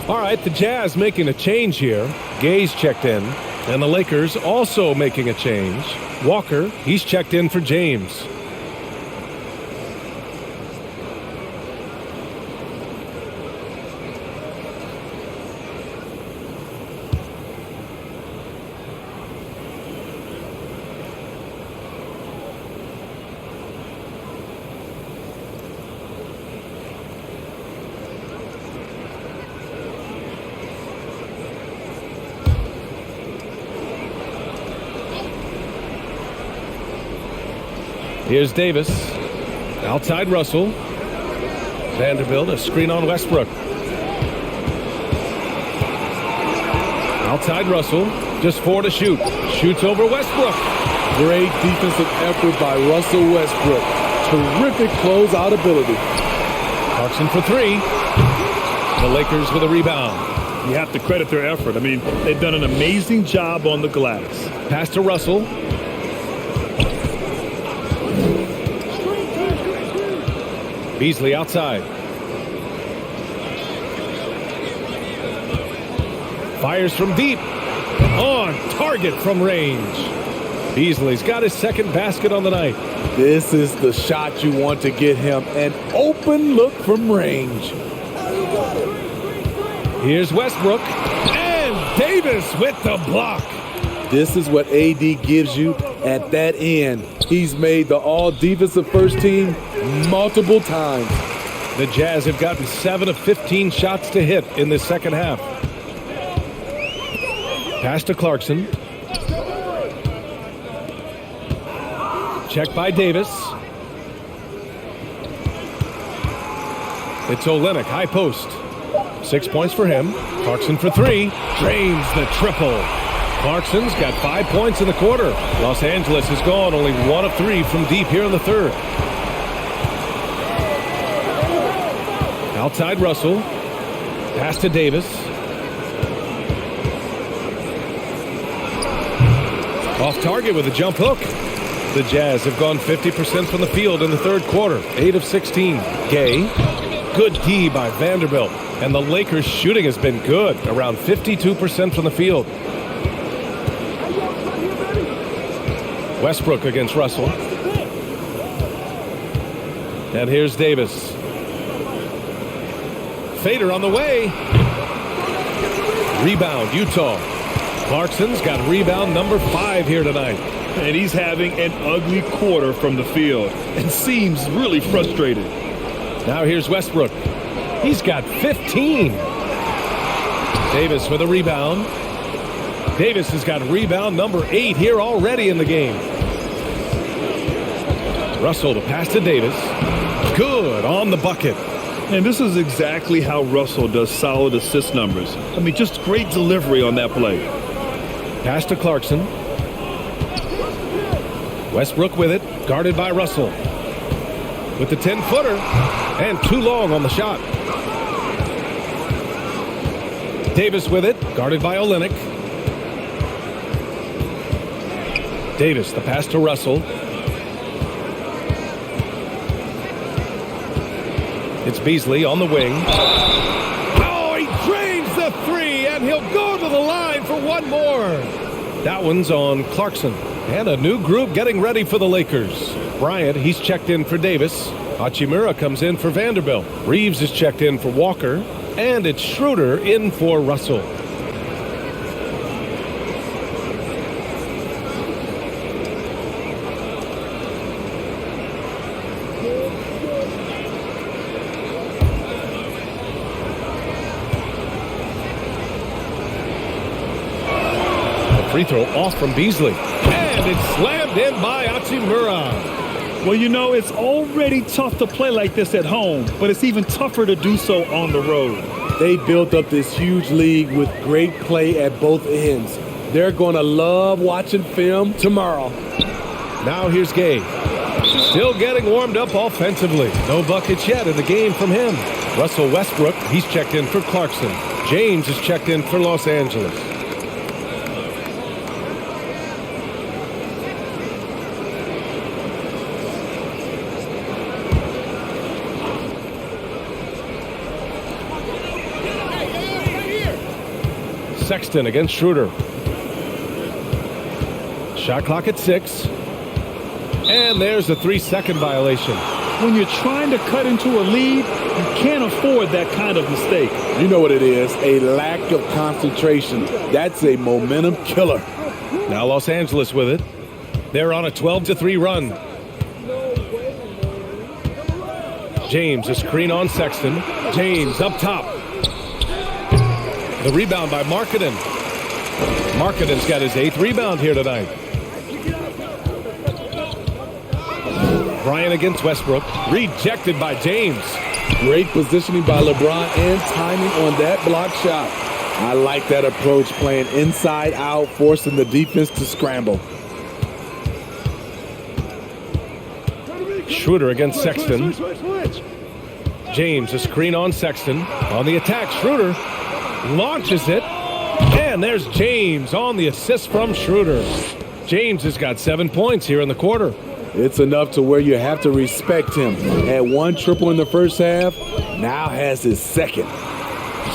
All right, the Jazz making a change here. Gay's checked in. And the Lakers also making a change. Walker, he's checked in for James. Here's Davis. Outside Russell. Vanderbilt, a screen on Westbrook. Outside Russell. Just 4 to shoot. Shoots over Westbrook. Great defensive effort by Russell Westbrook. Terrific closeout ability. Clarkson for 3. The Lakers with a rebound. You have to credit their effort. I mean, they've done an amazing job on the glass. Pass to Russell. Beasley outside. Fires from deep. On target from range. Beasley's got his second basket on the night. This is the shot you want to get him. An open look from range. Here's Westbrook. And Davis with the block. This is what AD gives you at that end. He's made the all-defensive first team multiple times. The Jazz have gotten 7 of 15 shots to hit in this second half. Pass to Clarkson. Check by Davis. It's Olynyk, high post. 6 points for him. Clarkson for 3. Drains the triple. Clarkson's got 5 points in the quarter. Los Angeles has gone only 1 of 3 from deep here in the third. Outside Russell. Pass to Davis. Off target with a jump hook. The Jazz have gone 50% from the field in the third quarter. 8 of 16. Gay. Good D by Vanderbilt. And the Lakers' shooting has been good. Around 52% from the field. Westbrook against Russell. And here's Davis. Fader on the way. Rebound, Utah. Clarkson's got rebound number 5 here tonight. And he's having an ugly quarter from the field and seems really frustrated. Now here's Westbrook. He's got 15. Davis with a rebound. Davis has got rebound number 8 here already in the game. Russell to pass to Davis. Good on the bucket. And this is exactly how Russell does solid assist numbers. I mean, just great delivery on that play. Pass to Clarkson. Westbrook with it, guarded by Russell. With the 10-footer, and too long on the shot. Davis with it, guarded by Olynyk. Davis, the pass to Russell. It's Beasley on the wing. Oh, he drains the three, and he'll go to the line for one more. That one's on Clarkson. And a new group getting ready for the Lakers. Bryant, he's checked in for Davis. Hachimura comes in for Vanderbilt. Reeves is checked in for Walker. And it's Schroeder in for Russell. Free throw off from Beasley. And it's slammed in by Hachimura. Well, you know, it's already tough to play like this at home, but it's even tougher to do so on the road. They built up this huge league with great play at both ends. They're going to love watching film tomorrow. Now here's Gay. Still getting warmed up offensively. No buckets yet in the game from him. Russell Westbrook, he's checked in for Clarkson. James is checked in for Los Angeles. Sexton against Schroeder. Shot clock at 6. And there's a 3-second violation. When you're trying to cut into a lead, you can't afford that kind of mistake. You know what it is, a lack of concentration. That's a momentum killer. Now Los Angeles with it. They're on a 12-3 run. James, a screen on Sexton. James up top. The rebound by Markkanen. Markkanen's got his 8th rebound here tonight. Bryant against Westbrook. Rejected by James. Great positioning by LeBron and timing on that block shot. I like that approach, playing inside out, forcing the defense to scramble. Schroeder against Sexton. James, a screen on Sexton. On the attack, Schroeder launches it, and there's James on the assist from Schroeder. James has got 7 points here in the quarter. It's enough to where you have to respect him. Had 1 triple in the first half, now has his 2nd.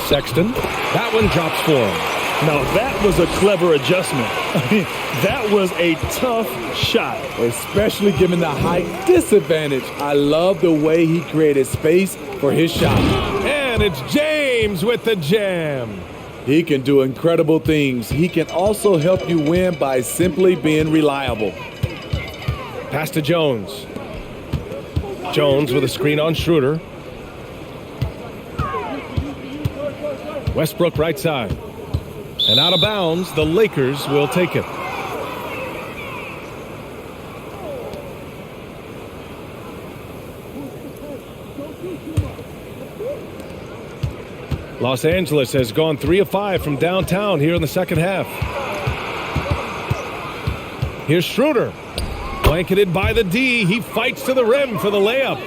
Sexton, that one drops for him. Now that was a clever adjustment. I mean, that was a tough shot. Especially given the height disadvantage. I love the way he created space for his shot. And it's James with the jam. He can do incredible things. He can also help you win by simply being reliable. Pass to Jones. Jones with a screen on Schroeder. Westbrook right side. And out of bounds, the Lakers will take it. Los Angeles has gone 3 of 5 from downtown here in the second half. Here's Schroeder. Blanketed by the D. He fights to the rim for the layup.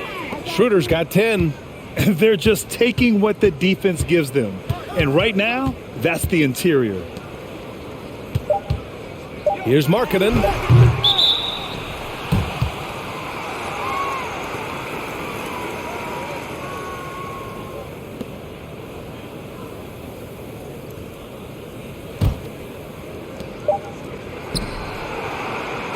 Schroeder's got 10. They're just taking what the defense gives them. And right now, that's the interior. Here's Markkanen.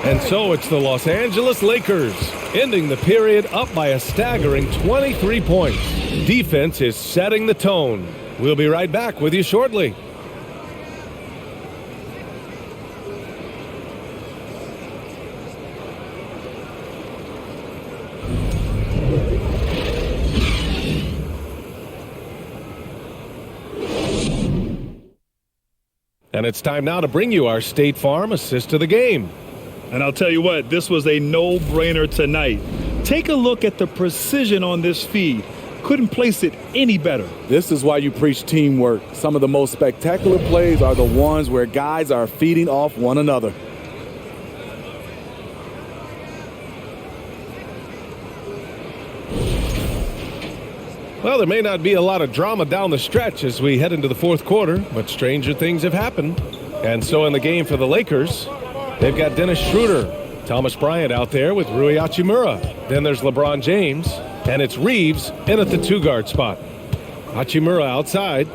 And so it's the Los Angeles Lakers, ending the period up by a staggering 23 points. Defense is setting the tone. We'll be right back with you shortly. And it's time now to bring you our State Farm assist of the game. And I'll tell you what, this was a no-brainer tonight. Take a look at the precision on this feed. Couldn't place it any better. This is why you preach teamwork. Some of the most spectacular plays are the ones where guys are feeding off one another. Well, there may not be a lot of drama down the stretch as we head into the fourth quarter, but stranger things have happened. And so in the game for the Lakers, they've got Dennis Schroeder, Thomas Bryant out there with Rui Hachimura. Then there's LeBron James, and it's Reeves in at the 2-guard spot. Hachimura outside.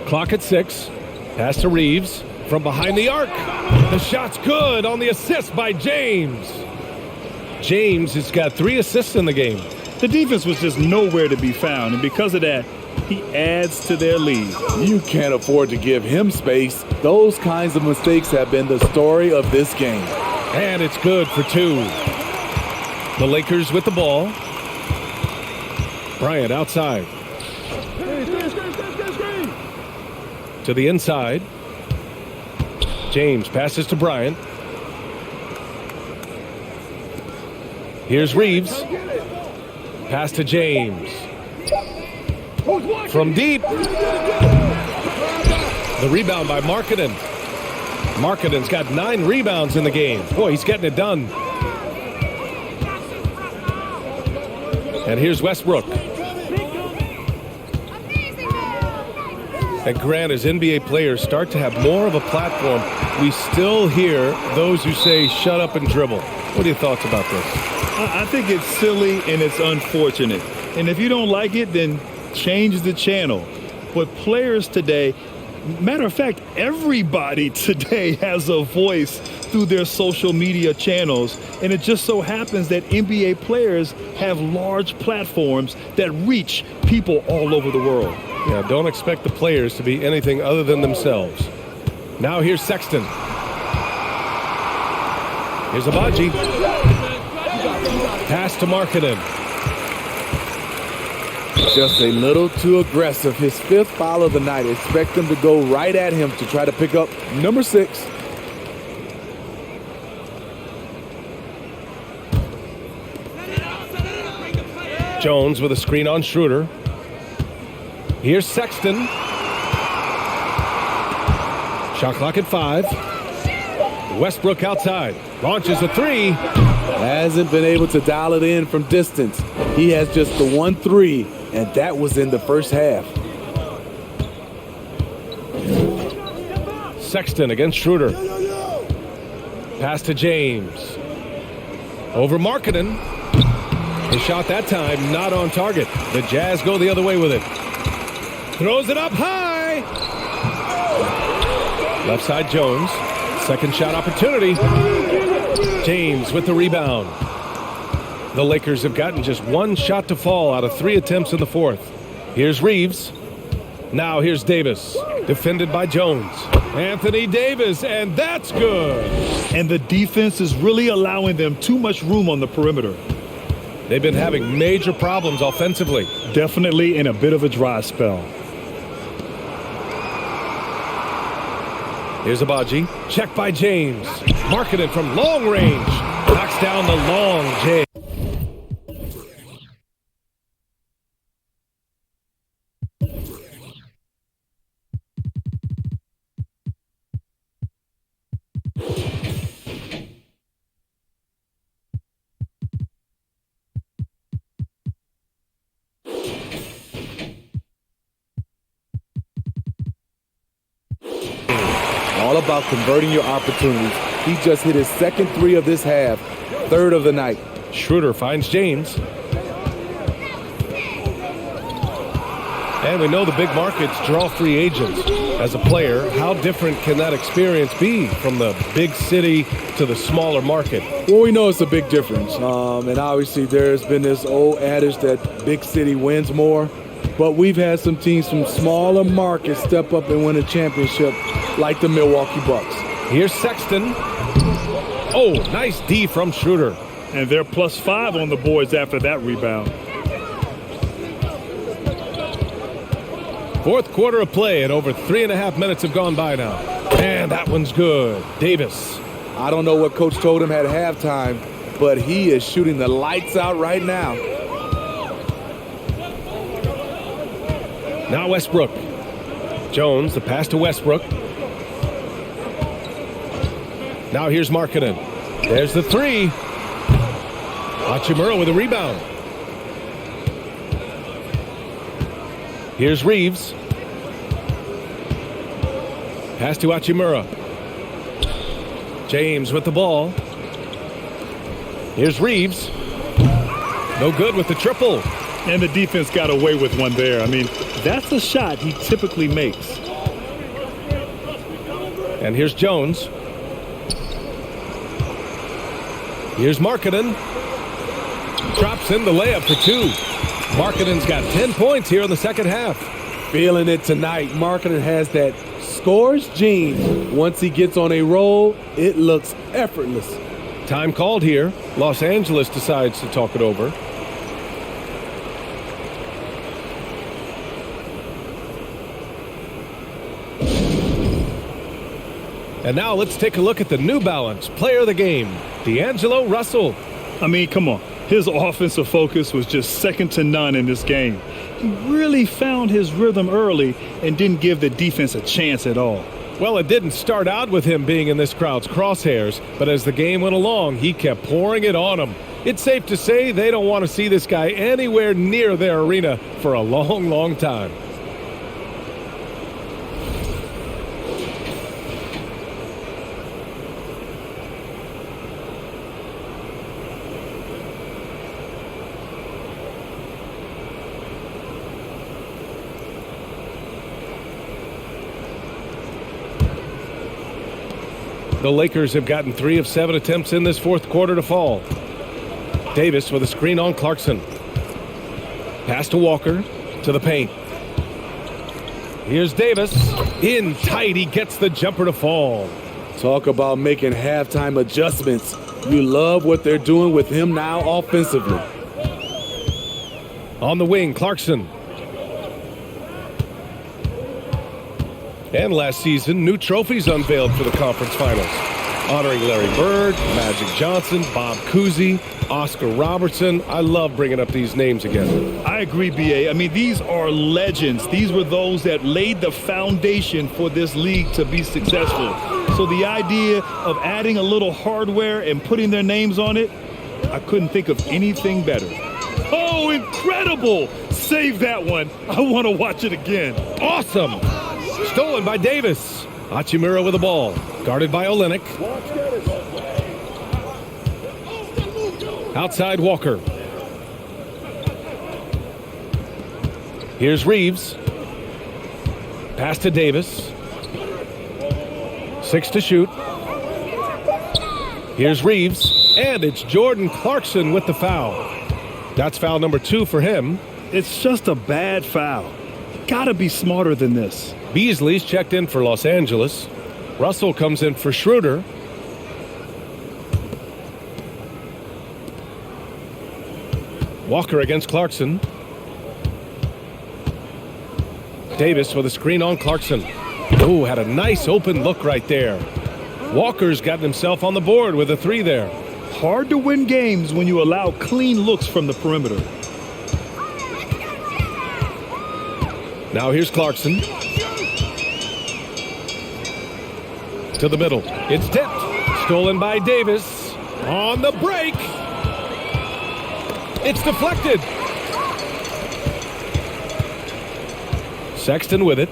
Clock at 6. Pass to Reeves from behind the arc. The shot's good on the assist by James. James has got 3 assists in the game. The defense was just nowhere to be found, and because of that, he adds to their lead. You can't afford to give him space. Those kinds of mistakes have been the story of this game. And it's good for 2. The Lakers with the ball. Bryant outside. To the inside. James passes to Bryant. Here's Reeves. Pass to James. From deep. The rebound by Markkanen. Markkanen's got 9 rebounds in the game. Boy, he's getting it done. And here's Westbrook. And Grant, as NBA players start to have more of a platform, we still hear those who say, shut up and dribble. What are your thoughts about this? I think it's silly and it's unfortunate. And if you don't like it, then change the channel. But players today, matter of fact, everybody today has a voice through their social media channels. And it just so happens that NBA players have large platforms that reach people all over the world. Yeah, don't expect the players to be anything other than themselves. Now here's Sexton. Here's Abaji. Pass to Markkanen. Just a little too aggressive. His 5th foul of the night. Expect him to go right at him to try to pick up number 6. Jones with a screen on Schroeder. Here's Sexton. Shot clock at 5. Westbrook outside. Launches a 3. Hasn't been able to dial it in from distance. He has just the 1 3, and that was in the first half. Sexton against Schroeder. Pass to James. Over Markkanen. His shot that time not on target. The Jazz go the other way with it. Throws it up high. Left side Jones. Second shot opportunity. James with the rebound. The Lakers have gotten just 1 shot to fall out of 3 attempts in the fourth. Here's Reeves. Now here's Davis. Defended by Jones. Anthony Davis, and that's good. And the defense is really allowing them too much room on the perimeter. They've been having major problems offensively. Definitely in a bit of a dry spell. Here's Abaji. Check by James. Markkanen from long range. Knocks down the long J. All about converting your opportunities. He just hit his 2nd 3 of this half, 3rd of the night. Schroeder finds James. And we know the big markets draw free agents. As a player, how different can that experience be from the big city to the smaller market? Well, we know it's a big difference. And obviously there's been this old adage that big city wins more. But we've had some teams from smaller markets step up and win a championship, like the Milwaukee Bucks. Here's Sexton. Oh, nice D from Schroeder. And they're +5 on the boards after that rebound. Fourth quarter of play, and over 3.5 minutes have gone by now. And that one's good. Davis. I don't know what Coach told him at halftime, but he is shooting the lights out right now. Now Westbrook. Jones, the pass to Westbrook. Now here's Markkanen. There's the 3. Hachimura with a rebound. Here's Reeves. Pass to Hachimura. James with the ball. Here's Reeves. No good with the triple. And the defense got away with one there. I mean, that's a shot he typically makes. And here's Jones. Here's Markkanen. Drops in the layup for 2. Markkanen's got 10 points here in the second half. Feeling it tonight. Markkanen has that scores gene. Once he gets on a roll, it looks effortless. Time called here. Los Angeles decides to talk it over. And now let's take a look at the New Balance player of the game, D'Angelo Russell. I mean, come on. His offensive focus was just second to none in this game. He really found his rhythm early and didn't give the defense a chance at all. Well, it didn't start out with him being in this crowd's crosshairs, but as the game went along, he kept pouring it on them. It's safe to say they don't want to see this guy anywhere near their arena for a long, long time. The Lakers have gotten 3 of 7 attempts in this fourth quarter to fall. Davis with a screen on Clarkson. Pass to Walker to the paint. Here's Davis. In tight, he gets the jumper to fall. Talk about making halftime adjustments. You love what they're doing with him now offensively. On the wing, Clarkson. And last season, new trophies unveiled for the conference finals, honoring Larry Bird, Magic Johnson, Bob Cousy, Oscar Robertson. I love bringing up these names again. I agree, B.A. I mean, these are legends. These were those that laid the foundation for this league to be successful. So the idea of adding a little hardware and putting their names on it, I couldn't think of anything better. Oh, incredible! Save that one. I want to watch it again. Awesome! Stolen by Davis. Hachimura with the ball. Guarded by Olynyk. Outside Walker. Here's Reeves. Pass to Davis. 6 to shoot. Here's Reeves. And it's Jordan Clarkson with the foul. That's foul number 2 for him. It's just a bad foul. Gotta be smarter than this. Beasley's checked in for Los Angeles. Russell comes in for Schroeder. Walker against Clarkson. Davis with a screen on Clarkson. Oh, had a nice open look right there. Walker's gotten himself on the board with a 3 there. Hard to win games when you allow clean looks from the perimeter. Now here's Clarkson. To the middle. It's tipped. Stolen by Davis. On the break. It's deflected. Sexton with it.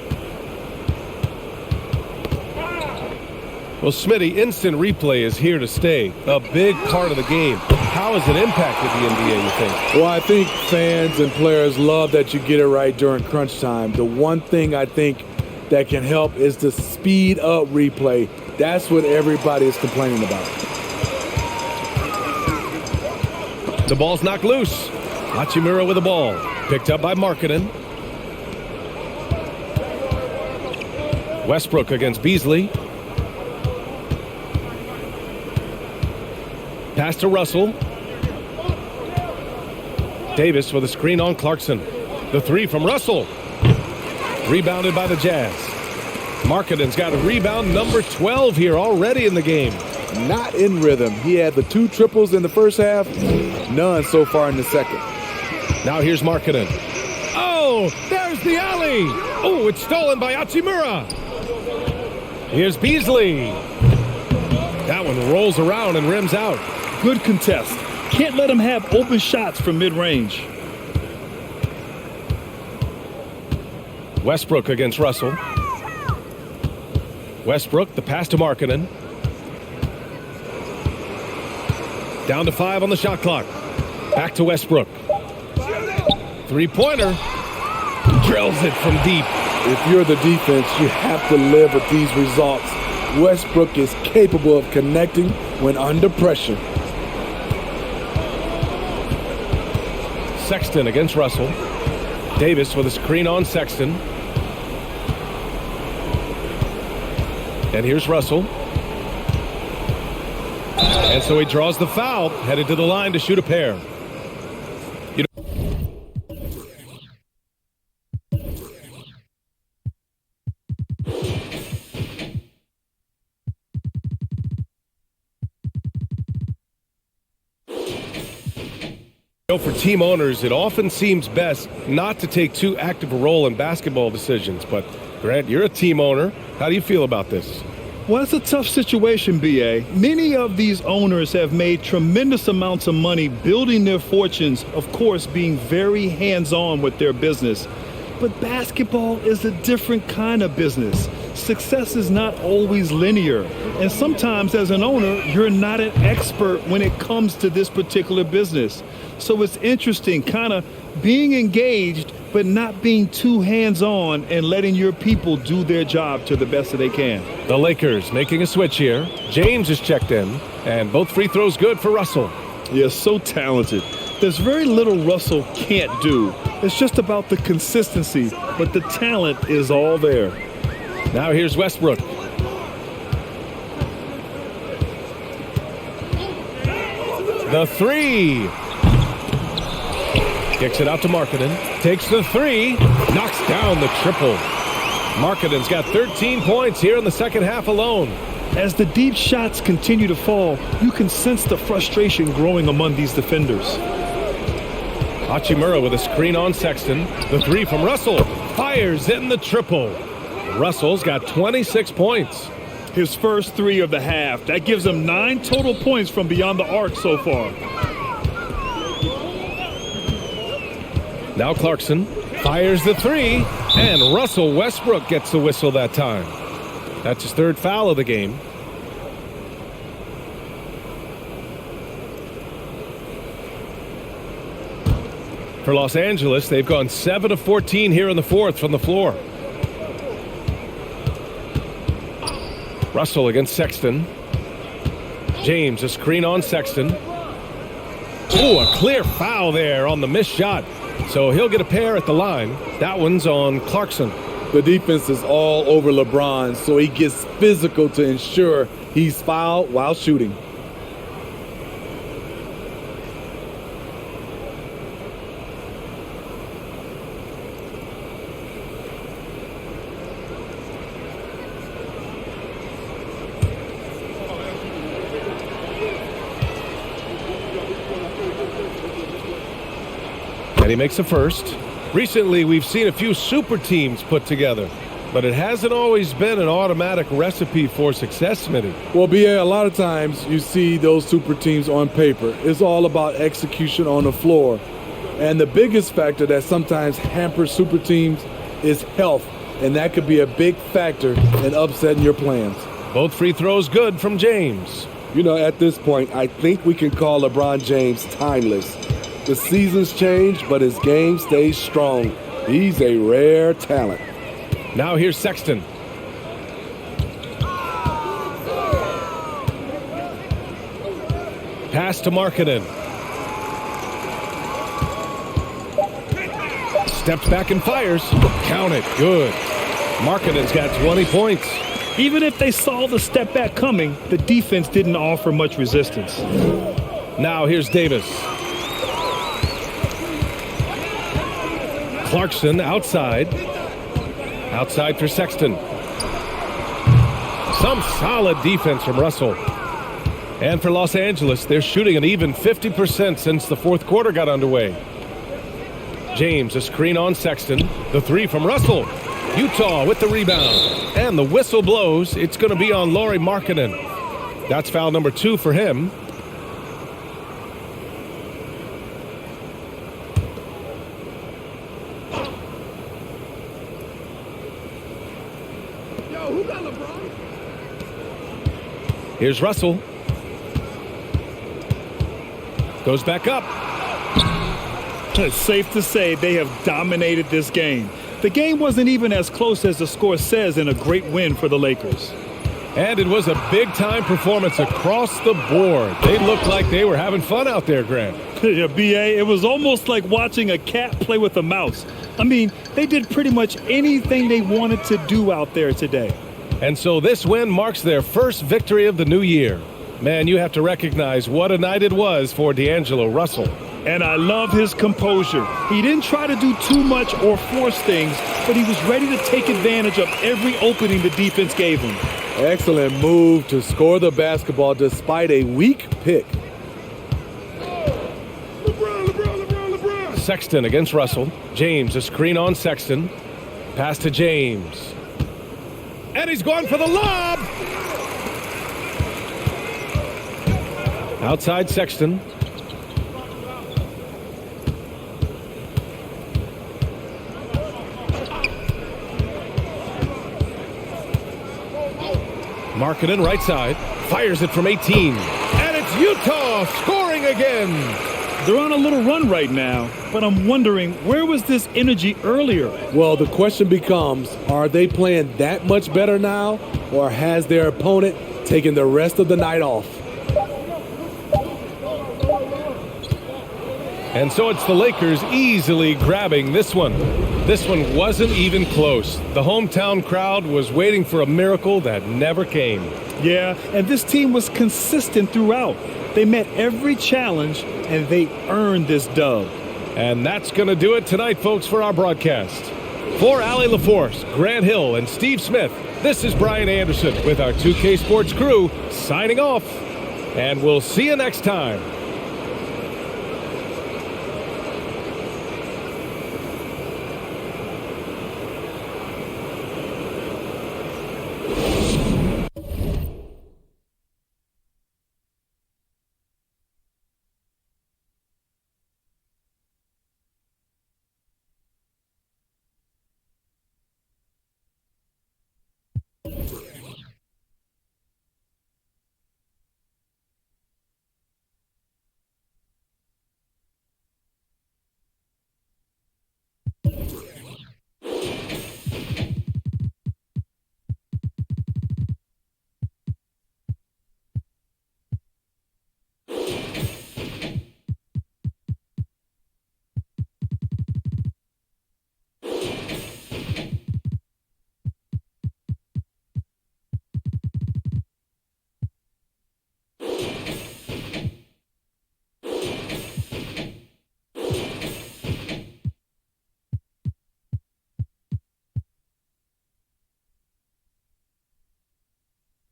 Well, Smitty, instant replay is here to stay. A big part of the game. How has it impacted the NBA, you think? Well, I think fans and players love that you get it right during crunch time. The one thing I think that can help is to speed up replay. That's what everybody is complaining about. The ball's knocked loose. Hachimura with the ball. Picked up by Markkanen. Westbrook against Beasley. Pass to Russell. Davis with a screen on Clarkson. The 3 from Russell. Rebounded by the Jazz. Markkanen's got a rebound number 12 here already in the game. Not in rhythm. He had the 2 triples in the first half. None so far in the second. Now here's Markkanen. Oh, there's the alley. Oh, it's stolen by Hachimura. Here's Beasley. That one rolls around and rims out. Good contest. Can't let him have open shots from mid-range. Westbrook against Russell. Westbrook, the pass to Markkanen. Down to 5 on the shot clock. Back to Westbrook. Three-pointer. Drills it from deep. If you're the defense, you have to live with these results. Westbrook is capable of connecting when under pressure. Sexton against Russell. Davis with a screen on Sexton. And here's Russell. And so he draws the foul, headed to the line to shoot a pair. For team owners, it often seems best not to take too active a role in basketball decisions. But, Grant, you're a team owner. How do you feel about this? Well, it's a tough situation, B.A. Many of these owners have made tremendous amounts of money building their fortunes, of course, being very hands-on with their business. But basketball is a different kind of business. Success is not always linear. And sometimes as an owner, you're not an expert when it comes to this particular business. So it's interesting kind of being engaged, but not being too hands-on and letting your people do their job to the best that they can. The Lakers making a switch here. James is checked in, and both free throws good for Russell. Yeah, so talented. There's very little Russell can't do. It's just about the consistency, but the talent is all there. Now here's Westbrook. The three. Kicks it out to Markkanen. Takes the three. Knocks down the triple. Markkanen's got 13 points here in the second half alone. As the deep shots continue to fall, you can sense the frustration growing among these defenders. Hachimura with a screen on Sexton. The three from Russell. Fires in the triple. Russell's got 26 points. His first three of the half. That gives him 9 total points from beyond the arc so far. Now Clarkson fires the three, and Russell Westbrook gets the whistle that time. That's his third foul of the game. For Los Angeles, they've gone 7 of 14 here in the fourth from the floor. Russell against Sexton. James, a screen on Sexton. Oh, a clear foul there on the missed shot. So he'll get a pair at the line. That one's on Clarkson. The defense is all over LeBron, so he gets physical to ensure he's fouled while shooting. And he makes a first. Recently, we've seen a few super teams put together, but it hasn't always been an automatic recipe for success, Smitty. Well, B.A., a lot of times you see those super teams on paper. It's all about execution on the floor. And the biggest factor that sometimes hampers super teams is health, and that could be a big factor in upsetting your plans. Both free throws good from James. You know, at this point, I think we can call LeBron James timeless. The seasons change, but his game stays strong. He's a rare talent. Now here's Sexton. Pass to Markkanen. Steps back and fires. Count it. Good. Markkanen's got 20 points. Even if they saw the step back coming, the defense didn't offer much resistance. Now here's Davis. Clarkson outside. Outside for Sexton. Some solid defense from Russell. And for Los Angeles, they're shooting an even 50% since the fourth quarter got underway. James, a screen on Sexton. The three from Russell. Utah with the rebound. And the whistle blows. It's going to be on Lauri Markkanen. That's foul number 2 for him. who got LeBron? Here's Russell. Goes back up. It's safe to say they have dominated this game. The game wasn't even as close as the score says in a great win for the Lakers. And it was a big-time performance across the board. They looked like they were having fun out there, Grant. Yeah, B.A., it was almost like watching a cat play with a mouse. I mean, they did pretty much anything they wanted to do out there today. And so this win marks their first victory of the new year. Man, you have to recognize what a night it was for D'Angelo Russell. And I love his composure. He didn't try to do too much or force things, but he was ready to take advantage of every opening the defense gave him. Excellent move to score the basketball despite a weak pick. LeBron. Sexton against Russell. James, a screen on Sexton. Pass to James. And he's going for the lob! Outside Sexton. Markkanen right side. Fires it from 18. And it's Utah scoring again. They're on a little run right now, but I'm wondering, where was this energy earlier? Well, the question becomes, are they playing that much better now, or has their opponent taken the rest of the night off? And so it's the Lakers easily grabbing this one. This one wasn't even close. The hometown crowd was waiting for a miracle that never came. Yeah, and this team was consistent throughout. They met every challenge, and they earned this dub. And that's going to do it tonight, folks, for our broadcast. For Allie LaForce, Grant Hill, and Steve Smith, this is Brian Anderson with our 2K Sports crew signing off. And we'll see you next time.